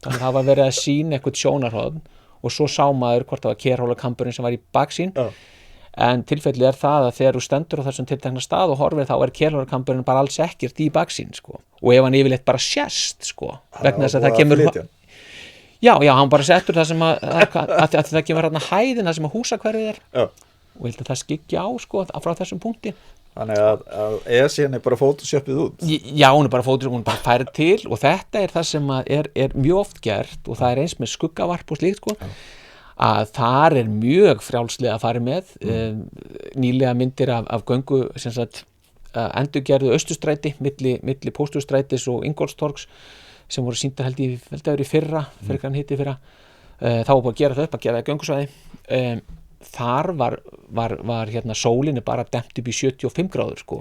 þannig að það var verið að sýna eitthvað sjónarhorn og svo sá maður hvort það var kerhólakamburinn sem var í baksýn en tilfellið er það að þegar þú stendur á þessum tiltekna stað og horfir þá er kerhólakamburinn bara alls ekkert í baksýn sko. Og ef hann yfirleitt bara sést sko, vegna þess að það kemur já, hann bara settur það sem að það kemur hérna hæðina sem að húsakverfið er og ég held að það skikja á sko, frá þessum punkti. Þannig að ESN er bara photoshoppið út? Já, hún er bara photoshoppið, hún er bara færið til og þetta er það sem er mjög oft gert og það er eins með skuggavarp og slíkt sko, að þar er mjög frjálslega að fara með nýlega myndir af göngu sem sagt endurgerðu Austurstræti milli Pósthússtrætis og Ingólfstorgs sem voru sýndar held ég í fyrra fyrir hann hitti fyrra þá var búið að gera það upp að gera göngusvæði þar var hérna sólinni bara dempt upp í 75 gráður sko.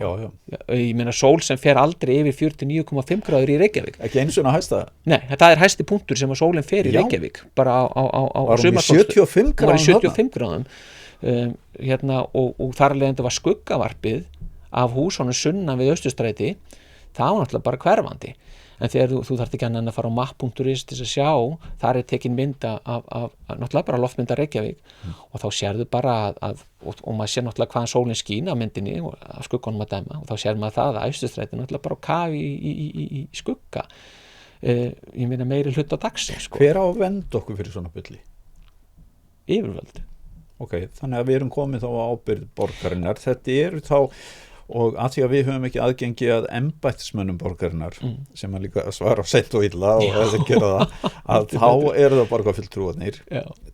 Ég meina sól sem fer aldrei yfir 49,5 gráður í Reykjavík. Ekki einu sinni að hæsta það? Nei, það er hæsti punktur sem að sólinn fer í Reykjavík bara á sumarsolstuna. Var hún í 75 gráðum hérna, og þar alveg var skuggavarpið af húsunum sunnan við Austurstræti það var náttúrulega bara hverfandi en þegar þú þarft ekki að fara á mapp.is til að sjá, þar er tekin mynd af náttúrulega bara loftmynda Reykjavík og þá sérðu bara og maður sér náttúrulega hvaðan sólinn skín af myndinni og af skuggunum að dæma og þá sér maður það að Austurstræti náttúrulega bara á kafi í skugga ég meina meiri hlut á dagsins sko. Hver á að venda okkur fyrir svona bulli? Yfirvöld. Ok, þannig að við erum komið þá á ábyrgð borgarinnar, þetta eru þá og að því að við höfum ekki aðgengi að embættismönnum borgarinnar sem að líka svara seint og illa og hefði gera það að þá eru það borgarfulltrúarnir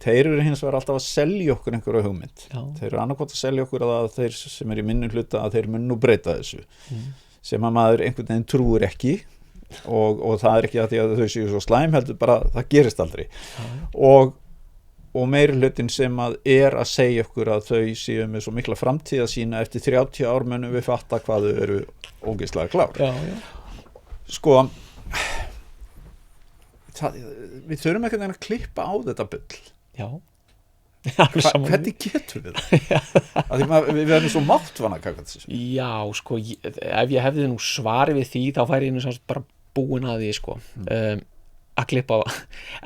þeir eru hins vegar alltaf að selja okkur einhverja hugmynd þeir eru annarkvæmt að selja okkur að þeir sem eru í minni hluta að þeir mun nú breyta þessu sem að maður einhvern veginn trúir ekki og það er ekki að því að þau séu svo slæm heldur bara það gerist aldrei og meiri hlutin sem að segja okkur að þau séu með svo mikla framtíða sína eftir 30 ár munum við fatta hvað þau eru ógeðslega klár. Sko við þurfum ekki að klippa á þetta bull. Já. Hvernig getur við það? Við verðum svo máttvana þessu. Já, sko, ef ég hefði nú svari við því þá væri ég nú bara búin að því sko, að klippa á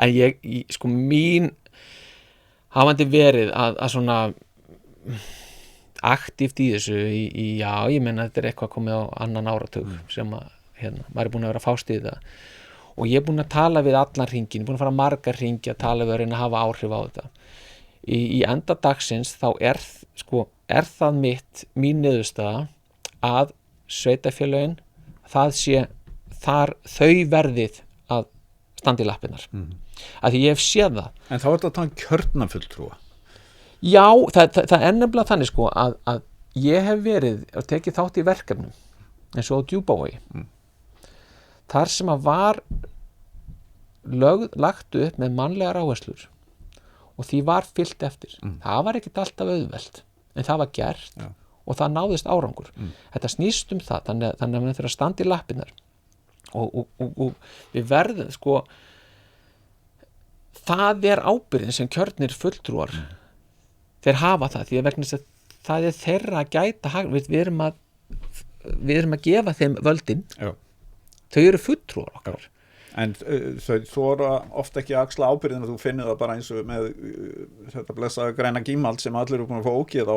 en ég sko mín hafandi verið að svona aktíft í þessu já, ég menna þetta er eitthvað komið á annan áratug sem að maður er búin að vera að fást í það og ég er búin að tala við allan hringinn, búin að fara margar hringi að tala við að reyna að hafa áhrif á þetta í enda dagsins þá er það mín niðurstaða að sveitarfélögin það sé þar þau verðið að standa í lappirnar að því ég hef séð það. En þá er þetta að tala kjörnafulltrúa? Já, það er nefnilega þannig sko að ég hef verið og tekið þátt í verkefnum eins og á Djúpavogi þar sem að var lagt upp með mannlegar áherslur og því var fylgt eftir. Það var ekkert alltaf auðvelt en það var gert og það náðist árangur. Þetta snýst um það þannig að mann þurfa að standa í lappirnar og við verðum sko það er ábyrgðin sem kjörnir fulltrúar þeir hafa það því að vegna þess að það er þeirra að gæta við erum að gefa þeim völdin þau eru fulltrúar okkar en þau þora ofta ekki að axla ábyrgðin og þú finnir það bara eins og með þetta blessaða græna gímald sem allir eru búin að fá ógeð á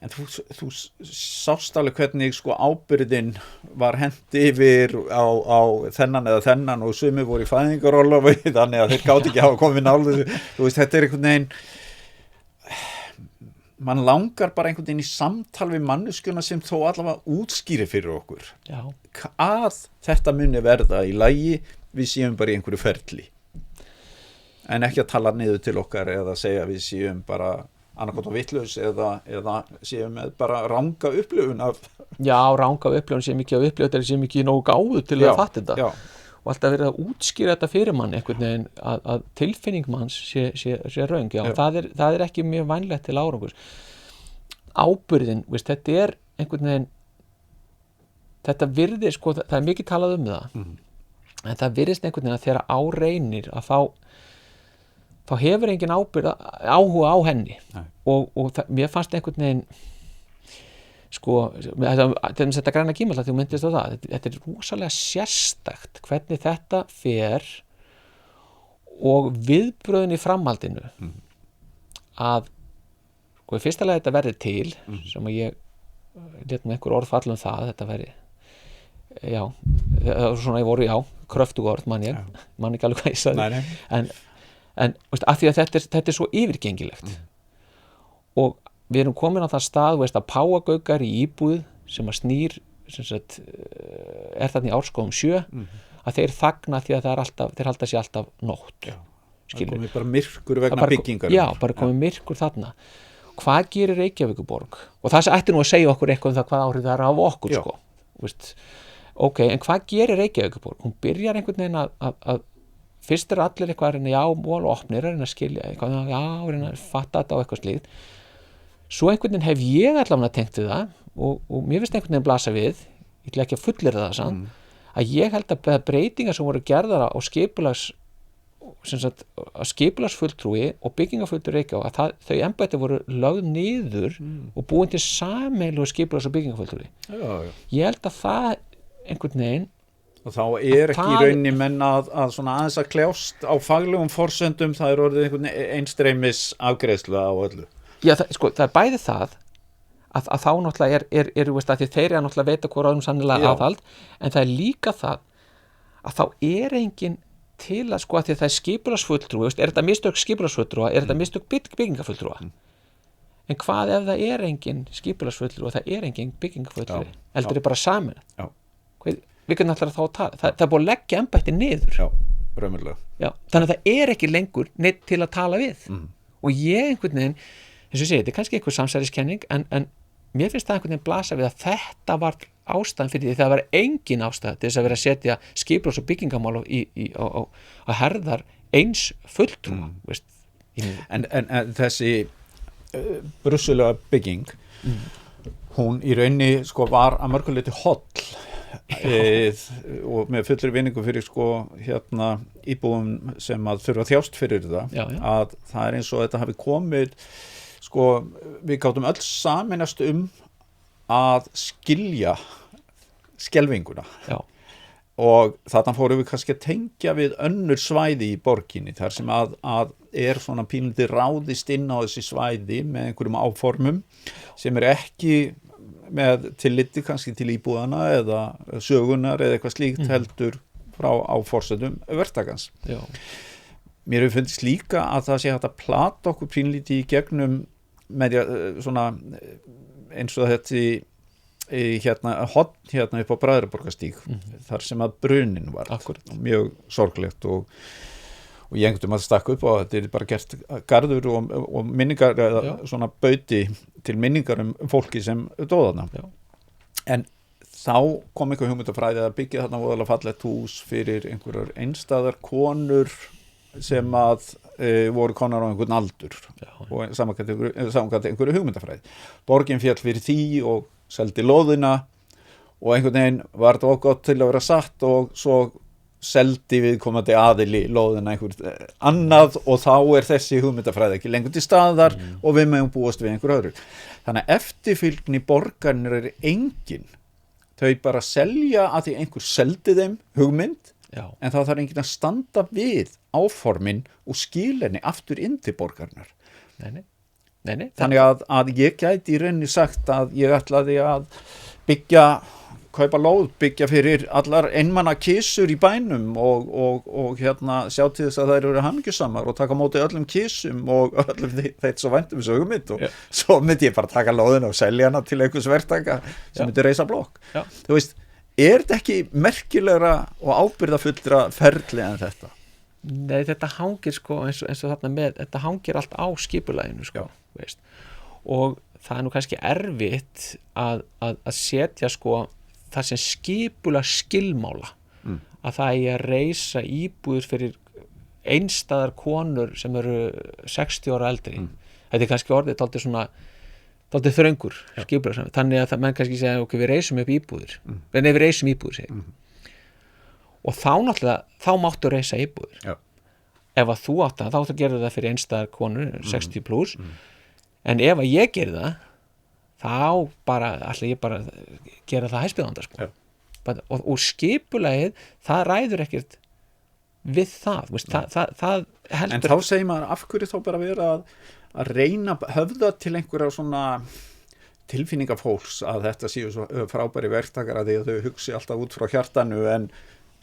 En þú sást alveg hvernig sko ábyrgðin var hent yfir á þennan eða þennan og sumir voru í fæðingarólofi þannig að þeir gátu ekki hafa komið nálega, þú veist, þetta einhvern veginn, mann langar bara einhvern veginn í samtal við manneskjuna sem þó allavega útskýri fyrir okkur. Já. Að þetta muni verða í lagi, við séum bara í einhverju ferli. En ekki að tala niður til okkar eða segja við séum bara annarkot og vitlaus eða séum með bara ranga upplifun af... Já, ranga upplifun, séum ekki að upplifa þetta, séum ekki nógu gáðu til að fatta þetta. Já. Og alltaf verið að útskýra þetta fyrir mann einhvern veginn að tilfinning manns sé röng. Já. Það er ekki mjög vænlegt til árangurs. Ábyrgðin, veist, þetta er einhvern veginn, þetta virðir, sko, það er mikið talað um það, en það virðist einhvern veginn að þegar á reynir að þá hefur engin áhuga á henni og mér fannst einhvern veginn sko, þetta græna gímalla þú myndist á það, þetta er rosalega sérstakt hvernig þetta fer og viðbröðin í framhaldinu að sko, í fyrsta lagi þetta verði til sem að ég lét með einhver orð falla það, þetta verði svona ég voru, kröftug orð man ekki alveg hvað ég sagði en veist, af því að þetta er svo yfirgengilegt og við erum komin á það stað veist, að páagaugar í íbúð sem að snýr sem sagt, er þarna í Árskógum 7 að þeir þagna því að þeir halda sér alltaf nótt það komið bara myrkur vegna byggingar bara komið myrkur þarna hvað gerir Reykjavíkurborg og það ætti nú að segja okkur eitthvað um það hvað áhrif það er á okkur sko. Veist, ok, en hvað gerir Reykjavíkurborg hún byrjar einhvern veginn að fyrst er allir eitthvað að reyna mól og opnir að reyna að skilja eitthvað, reyna að fatta þetta á eitthvað slíkt svo einhvern veginn hef ég allavega tengt við það og mér finnst einhvern veginn blasa við ég ætla ekki að fullyrða það sann að ég held að breytingar sem voru gerðar á skipulagsfulltrúi og byggingafulltrúi Reykjavík að þau embætti voru lögð niður og búin til sameiginlegu skipulags- og byggingafulltrúi ég held að það einhvern veginn og þá er ekki í rauninni menn að svona aðeins að kljást á faglegum forsendum, það er orðið einhvern einstreymis afgreiðslu á öllu. Já, það er bæði það að þá náttúrulega er veist, að því þeir eru náttúrulega veita hvora öðrum sannilega aðhald, en það er líka það að þá er engin til að sko að því að það er skipulagsfulltrúi, er þetta mistök skipulagsfulltrúa, er þetta mistök byggingafulltrúa? En hvað ef það er engin skipulagsfulltrúi og það er engin byggingafulltrúi? Heldur þið bara saman? Já. Við kannum alltaf þá að tala, það er búið að leggja embætti niður raunverulega þannig að það er ekki lengur neitt til að tala við og ég einhvern veginn eins og ég segi, þetta er kannski einhver samsæriskenning en mér finnst það einhvern veginn blasa við að þetta var ástæðan fyrir því það var engin ástæða til þess að vera að setja skipulags- og byggingamál á herðar eins fulltrúa en þessi brussulega bygging hún í rauninni sko var að mörgu leyti holl og með fullri vinningu fyrir sko íbúum sem að þurfa að þjást fyrir það að það er eins og þetta hafi komið sko við gátum öll sameinast að skilja skelfinguna og þarna fórum við kannski að tengja við önnur svæði í borginni þar sem að er svona pínlítið ráðist inn á þessi svæði með einhverjum áformum sem er ekki með tilliti kannski til íbúðana eða sögunar eða eitthvað slíkt heldur frá áforsendum verktakans. Mér hefur fundist líka að það sé hægt að plata okkur pínlítið í gegnum með svona eins og þetta hérna upp á Bræðraborgarstíg þar sem að brunin var mjög sorglegt og ég einhvern veginn að stakka upp á þetta er bara gert garður og minningar eða svona bauti til minningar fólki sem dóðana en þá kom einhver hugmyndafræði að byggja þarna voðalega fallegt hús fyrir einhverjar einstæðar konur sem að voru konar á einhvern aldur og samankvæmt einhverju hugmyndafræði borgin féll fyrir því og seldi lóðina og einhvern veginn var þetta gott til að vera satt og svo seldi viðkomandi aðili lóðina einhver annað og þá er þessi hugmyndafræði ekki lengur til staðar og við mögum búast við einhver öðru. Þannig að eftirfylgni borgarnir er engin. Þau bara selja að því einhver seldi þeim hugmynd en þá þarf enginn að standa við áformin og skila henni aftur inn til borgarnar. Nei. Nei, þannig að ég gæti í rauninni sagt að ég ætlaði að kaupa lóð, byggja fyrir allar einmanna kisur í bænum og sjá til þess að þær eru hamingjusamar og taka á móti öllum kisum og öllum þeitt svo væntum þessu hugmynd og svo myndi ég bara taka lóðina og selja hana til einhvers verktaka sem myndi reisa blokk. Þú veist, er þetta ekki merkilegra og ábyrgðafullra ferli en þetta? Nei, þetta hangir sko eins og þarna með, þetta hangir allt á skipulaginu sko, veist. Og það nú kannski erfitt að setja sko það sem skipulag skilmála að það eigi að reisa íbúðir fyrir einstæðar konur sem eru 60 ára eldri. Þetta kannski orðið dálítið þröngur skipulag, þannig að menn kannski segja ok, við reisum upp íbúðir við reisum íbúðir segja. Og þá náttúrulega, þá máttu reisa íbúðir ef að þú átt þá áttu að gera það fyrir einstæðar konur 60 plus en ef að ég geri það þá ætla ég bara að gera það hæstbjóðanda sko. Og skipulagið það ræður ekkert við það, veist, það heldur. En þá segir maður af hverju þá bara vera að reyna höfða til einhverja svona tilfinninga fólks að þetta séu svo frábæri verktakar að þau hugsi alltaf út frá hjartanu en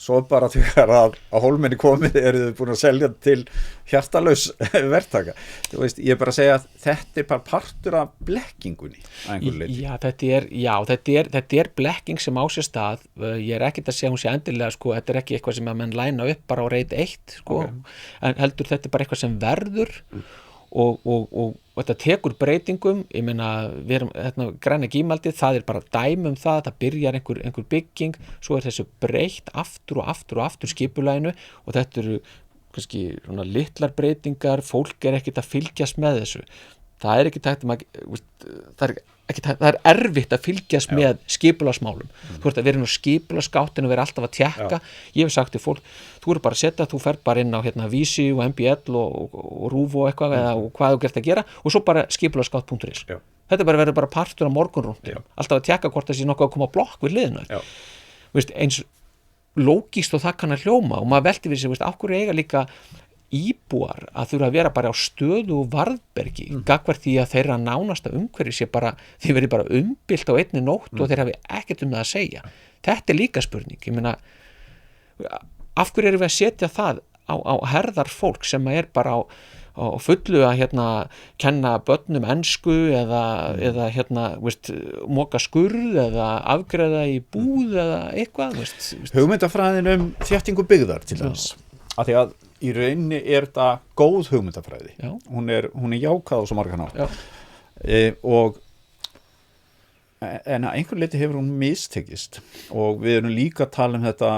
svo bara þegar að hólmenni komið eru þau búin að selja til hjartalaus verktaka. Þú veist, ég er bara að segja að þetta bara partur af blekkingunni að einhverju leyti. Þetta er blekking sem á sér stað. Ég er ekkert að segja hún sé endilega sko, þetta er ekki eitthvað sem að menn læna upp bara á reit 1 sko, en heldur þetta er bara eitthvað sem verður og þetta tekur breytingum, ég meina við erum græna gímaldið, það er bara dæmi það byrjar einhver bygging, svo er þessu breytt aftur og aftur skipulaginu og þetta eru kannski svona litlar breytingar, fólk er ekkert að fylgjast með þessu, það er ekki tækt það er erfitt að fylgjast með skipulagsmálum. Þú ert að vera inn á skipulagsgáttin og vera alltaf að tjekka. Ég hef sagt til fólk, þú eru bara að setja, þú ferð bara inn á Vísi og MBL og RÚV og eitthvað eða hvað þú gert að gera og svo bara skipulagsgátt.is. Þetta verður bara partur af morgunrúndinum. Alltaf að tjekka hvort það sé nokkuð að koma blokk við hliðina. Veist, eins lógískt og það kann að hljóma og maður velti við sig, veist, af hverju eiga líka íbúar að þurfa að vera bara á stöðu og varðbergi gagnvart því að þeirra nánasta umhverfi sé bara, þeir verið bara umbylt á einni nótt og þeir hafi ekkert það að segja. Þetta er líka spurning, ég meina af hverju erum við að setja það á herðar fólk sem er bara á fullu að kenna börnum ensku eða veist, moka skurð eða afgreiða í búð eða eitthvað veist. Hugmyndafræðin þéttingu byggðar til þess af því að í rauninni er þetta góð hugmyndafræði. Hún er jákvæð á svo margan hátt. En að einhver leyti hefur hún mistekist og við erum líka að tala þetta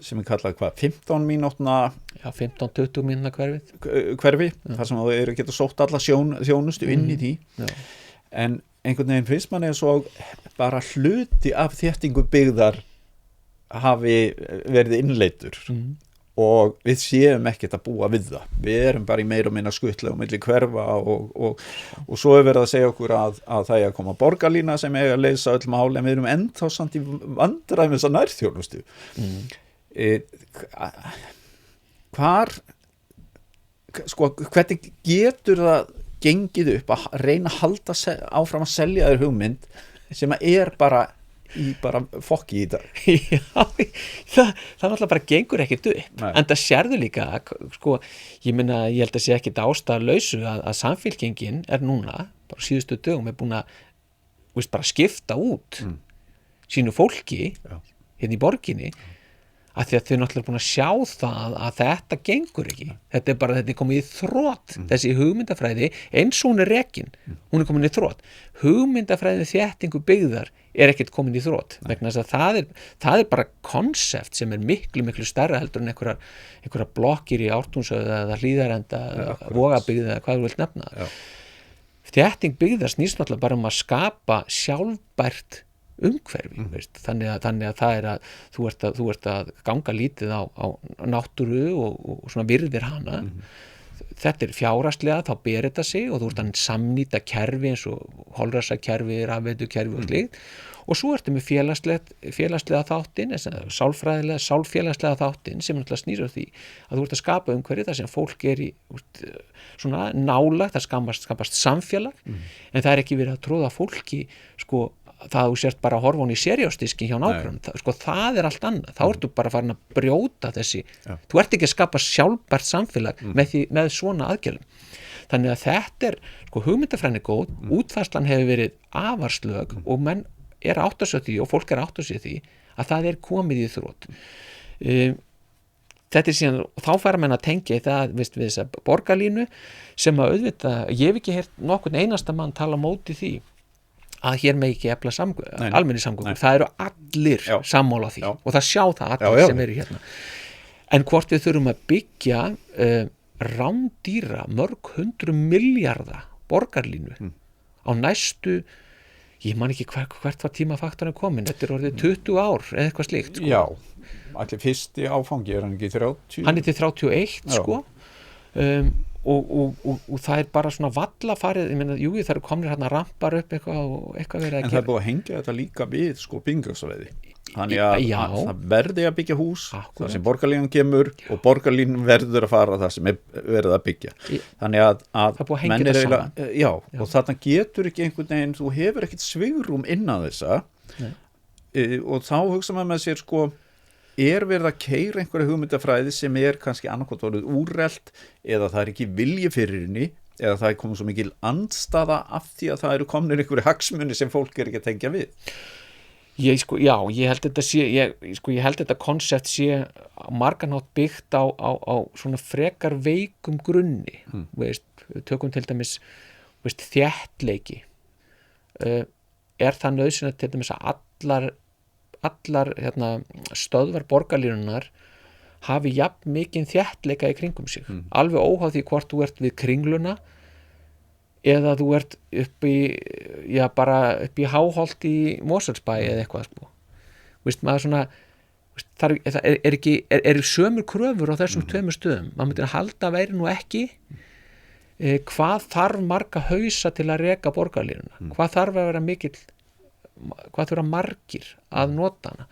sem við kallaði 15 mínútna 15-20 mínútna hverfi þar sem það eru að geta sótt alla þjónustu inn í því en einhvern veginn finnst manni svo bara hluti af þéttingu byggðar hafi verið innleiddur og við séum ekkert að búa við það. Við erum bara í meira og minna skuttlega og milli hverfa og svo er verið að segja okkur að það er að koma borgarlína sem er að leysa öll mál en við erum ennþá samt í vandræðum þessa nærþjónustu. Hvernig getur það gengið upp að reyna að halda áfram að selja þér hugmynd sem er bara í bara fokki í dag. það náttúrulega bara gengur ekkert upp. En það sérðu líka sko, ég held að sé ekkert ástæðulausu að samfylkingin er núna bara síðustu dögum er búin að bara skipta út sínu fólki hérna í borginni af því að þau náttúrulega er búin að sjá það að þetta gengur ekki. Þetta er komið í þrot. Þessi hugmyndafræði eins og hún er rekin, hún er komin í þrot. Hugmyndafræði þéttingu byggðar er ekkert komin í þrot vegna þess að það er bara konsept sem er miklu stærra heldur en einhverjar blokkir í Ártúnshöfða eða Hlíðarenda Vogabyggð eða hvað þú vilt nefna. Þétting byggðar snýst náttúrulega bara að skapa sjálfbært umhverfi, veist? Þannig að það er að þú ert að ganga lítið á náttúru og svona virðir hana þetta fjárhagslega, þá ber þetta sig og þú ert að samnýta kerfi eins og holræsakerfi, rafveitukerfi og slíkt og svo ertu með félagslega þáttinn, sálfélagslega þáttinn sem náttúrulega snýr því að þú ert að skapa umhverfi þar sem fólk í svona nálægt, það skapast samfélag en það ekki verið að tróða fólki sko það þú sért bara að horfa hún í seriósdiski hjá nágrunum, sko það allt annað, þá ertu bara farin að brjóta þessi, þú ert ekki að skapa sjálfbært samfélag með svona aðgerðum. Þannig að þetta sko hugmyndafræðin góð, útfærslan hefur verið afarslög og menn átt að segja því og fólk átt að segja því að það komið í þrótt. Þetta síðan, þá fara menn að tengja í það við þessa borgarlínu sem að auðvitað, ég hef ekki heyrt nokkurn einasta mann tala móti því að hér með ekki efla almenni samgöngur, það eru allir sammála því og það sjá það allir sem eru hérna. En hvort við þurfum að byggja rándýra mörg 100 milljarða borgarlínu á næstu, ég man ekki hvert var tímafaktorinn komin, þetta orðið 20 ár eða eitthvað slíkt. Sko. Já, allir fyrsti áfangi, hann ekki 30? Hann til 31, sko. Og það bara svona vallafarið, ég meina, jú, það eru komnir hérna rampar upp eitthvað verið að gera. En það búið að hengja þetta líka við, sko, byggingarsvæði. Þannig að það verði að byggja hús, þar sem borgarlínan kemur og borgarlínan verður að fara það sem verið að byggja. Þannig að menn eiginlega, já, og þarna getur ekki einhvern veginn, þú hefur ekkert svigrúm innan þessa og þá hugsa maður með sér, sko, verið að keyra einhverja hugmyndafræði sem kannski annarkvæmt orðið úrelt eða það ekki vilji fyrir henni eða það komið svo mikil andstaða af því að það eru komnir einhverju hagsmuni sem fólk ekki að tengja við. Ég held þetta konsept sé marganátt byggt á svona frekar veikum grunni, tökum til dæmis þéttleiki, það nauðsynlegt til dæmis að allar stöðvar borgarlínunar hafi jafn mikinn þéttleika í kringum sig, alveg óháð því hvort þú ert við Kringluna eða þú ert upp í Háholt í Mosfellsbæ eða eitthvað sko. Maður svona það eru sömur kröfur á þessum tveimur stöðum, maður myndir að halda væri nú ekki hvað þarf marga hausa til að reka borgarlínuna, hvað þarf að vera mikill, hvað þurfa margir að nota hana.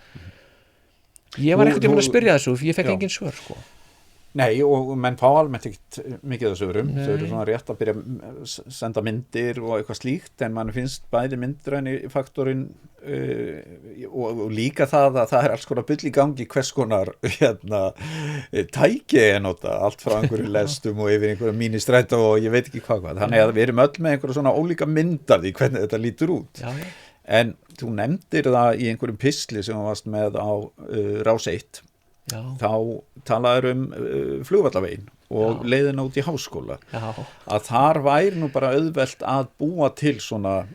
Ég var ekkert að spyrja þessu, ég fekk engin svör sko. Nei, og menn fá almennt ekkert mikið þessu örum, þau eru svona rétt að byrja að senda myndir og eitthvað slíkt, en mann finnst bæði myndræni faktorinn og líka það að það alls konar bull í gangi hvers konar tæki nota, allt frá einhverju lestum og yfir einhverju mínistræta og ég veit ekki hvað. Þannig að við erum öll með einhverju svona ólíka myndar í hvernig þetta lítur út. Já. En þú nefndir það í einhverjum pistli sem þú varst með á Rás 1. Já. Þá talaður flugvallavegin og leiðina út í háskóla að þar væri nú bara auðvelt að búa til svona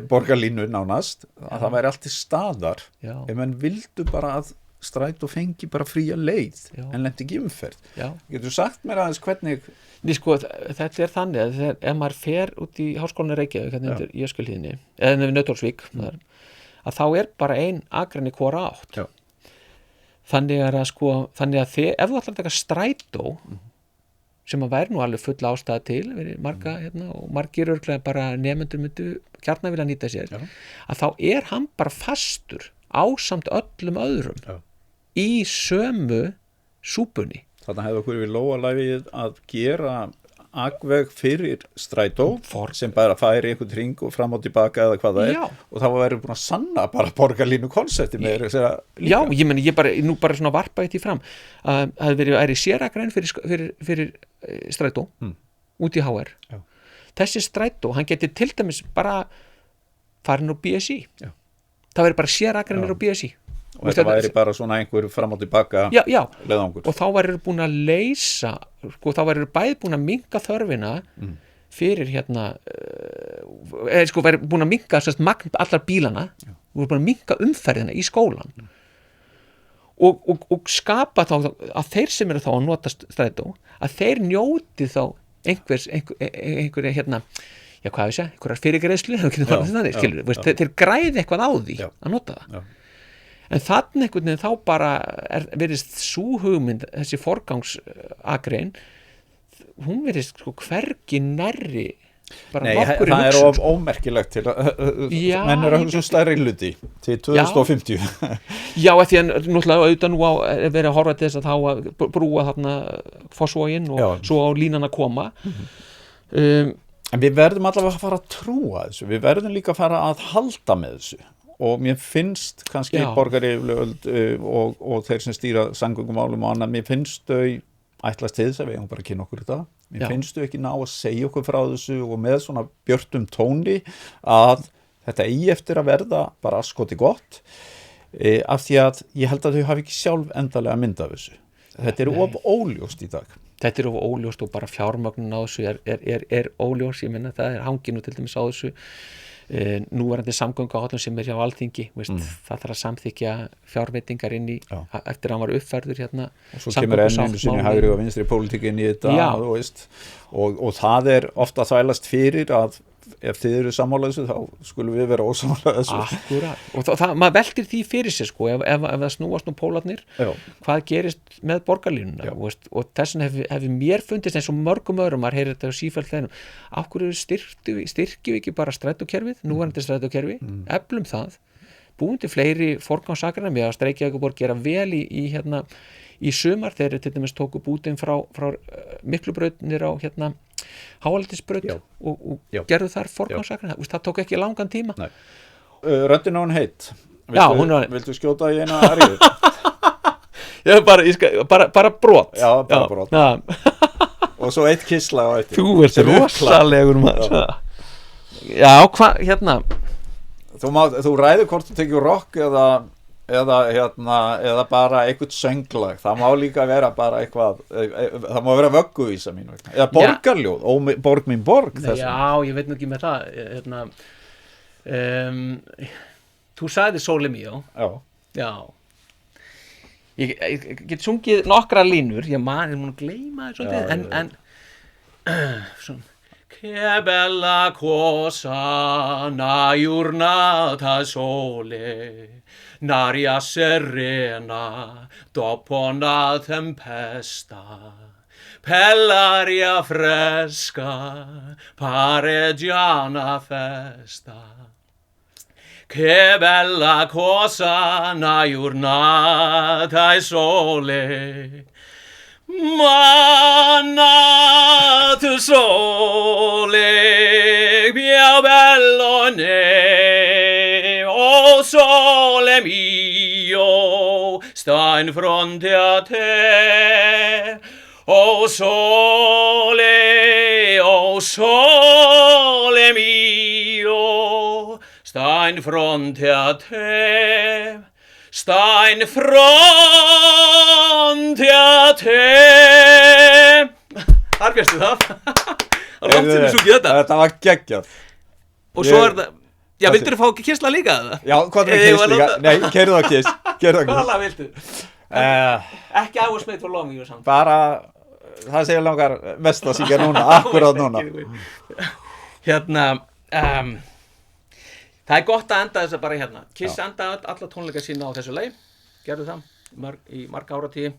borgarlínu nánast, að það væri allt til staðar ef menn vildu bara að strætó fengi bara fría leið en lenti ekki umferð. Getur þú sagt mér aðeins hvernig? Sko, þetta þannig að ef maður fer út í háskólanum Reykjavík hérna í Jöskulhlíðinni eða við Nauthólsvík að þá bara ein akrein í hvora átt. Þannig að ef þú ætlar að taka strætó sem að væri nú alveg full ástæða til marga, og margir örugglega bara nemendur myndu gjarnan vilja nýta sér að þá hann bara fastur ásamt öllum öðrum í sömu súpunni. Þannig hefur okkur við lóalæfið að gera akveg fyrir strætó sem bara færi einhvern hring og fram og tilbaka eða hvað það og þá verður búin að sanna bara borgarlínu konsepti með þess að líka. Já, ég meni, nú bara svona varpa eitt í fram að það verið sérakræn fyrir strætó út í HR. Þessi strætó, hann geti til dæmis bara farin á BSI. Það verið bara sérakrænir á BSI. Og þetta væri bara svona einhver fram og tilbaka leiðangur. Og þá væri búin að leysa, sko, þá væri bæði búin að minnka þörfina fyrir væri búin að minnka magn allar bílana, voru búin að minnka umferðina í skólan og skapa þá að þeir sem eru þá að nota strætó, að þeir njóti þá einhverja einhverjar fyrirgreiðslu, þeir græði eitthvað á því að nota það. En þannig einhvern veginn þá bara verðist sú hugmynd, þessi forgangsakrein, hún verðist sko hvergi nærri bara Nei, nokkur það hugsun, of ómerkilegt til Já, menn að hugsa stærri hluti til 2050 Já, því að náttúrulega auðvitað nú er verið að horfa til þess að þá að brúa þarna Fossvoginn og Já. svo á línan að koma En við verðum allavega að fara að trúa þessu, við verðum líka að fara að halda með þessu og mér finnst kannski Já. borgaryfirvöld og þeir sem stýra samgöngumálum og annað, mér finnst þau ætlast til þess að við eigum bara að kynna okkur þetta. Mér Já. finnst þau ekki ná að segja okkur frá þessu og með svona björtum tóni að þetta eigi eftir að verða bara skoti gott af því að ég held að þau hafi ekki sjálf endalega mynd af þessu. Þetta er of óljóst í dag. Þetta er of óljóst og bara fjármögnun á þessu er óljós, ég minna það er hanginu til dæmis á þessu núverandi samgönguáætlun sem hjá Alþingi, það þarf að samþykja fjárveitingar inn í eftir að hann var uppfærður hérna og svo kemur enn sinni hægri og vinstri pólitíkin í þetta og það er ofta þvælast fyrir að ef þið eru sammála þessu þá skulum við vera ósammála þessu. Akkúrat, og maður veltir því fyrir sér sko, ef það snúast nú pólarnir, hvað gerist með borgarlínuna og þess vegna hefur mér fundist eins og mörgum öðrum, maður heyrir þetta á sífellt þennum, af hverju styrkjum við ekki bara strætókerfið, núverandi strætókerfi, eflum það, búum til fleiri forgangsakreinar, með að Reykjavíkurborg gera vel í sumar þegar til dæmis tóku bútin frá Miklubrautnir á Háaldisbraut og gerðu þar forgangsakreinar, það tók ekki langan tíma. Röddin á hún heitt. Viltu skjóta í eina aríu? bara brot. Já, bara brot. Og svo eitt kissla á eitt. Þú ert rosalegur maður. Já, hvað, Þú ræður hvort þú tekið rock eða bara eitthvað sönglag, það má líka vera bara eitthvað, það má vera vögguvísa mín vegna, eða borgarljóð Borg mín borg. Já, ég veit nú ekki með það þú sagði Sole Mio. Já. Ég get sungið nokkra línur, ég mun að gleyma það en svona Che bella cosa una giornata sole, n'aria serena dopo una tempesta, per l'aria fresca pareggiana festa. Che bella cosa una giornata sole, Mannato sole, mio bello ne, oh sole mio, sta in fronte a te, oh sole mio, sta in fronte a te. Sta in fronte a te. Þar fyrstu það. Það er langt sem við sungið þetta. Þetta var geggjað. Og svo það, já, vildur þú fá kissla líka það? Já, hvað er kiss líka? Nei, keirðu á kiss. Hvaða viltu? Ekki I was made for loving you samt. Bara, það segir langar mest að syngja núna, akkurát núna. Það gott að enda þess að bara Kiss enda alla tónleika sína á þessu lagi, gerðu það í marga áratíð.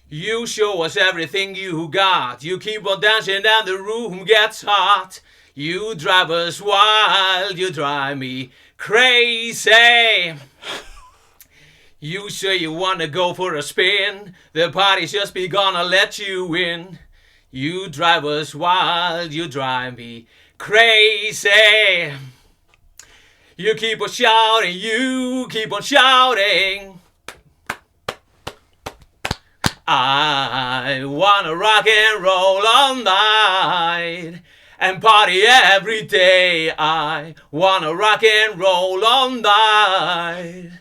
You show us everything you got, you keep on dancing and the room gets hot, you drive us wild, you drive me crazy. You say you wanna go for a spin, the party's just begun, I'll let you in. You drive us wild, you drive me crazy. You keep on shouting, you keep on shouting. I wanna rock and roll all night and party every day. I wanna rock and roll all night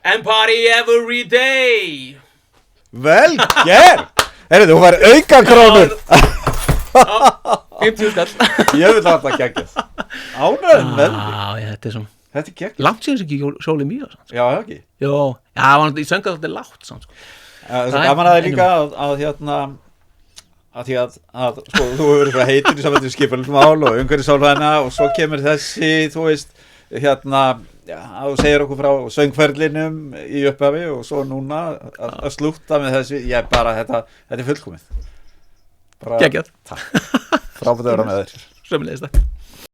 and party every day. Vel gert! Þú var auka krónur. 50 skall. Ég vil alltaf geggjast. Ánægðin með því. Þetta er svona. Þetta er geggjast. Langt síðan sem ekki Sole Mio. Já, ekki. Jó, já, ég söngað þetta lágt samt sko. Það er gaman að það líka að því að sko, þú hefur verið heitur í samvættu skipulmál og umhverfisálfæðina og svo kemur þessi, þú veist, að þú segir okkur frá söngferlinum í upphafi og svo núna að slúta með þessi, þetta er fullkomið. Geggjað. Takk, frábært að vera með þér. Sömuleiðis, takk.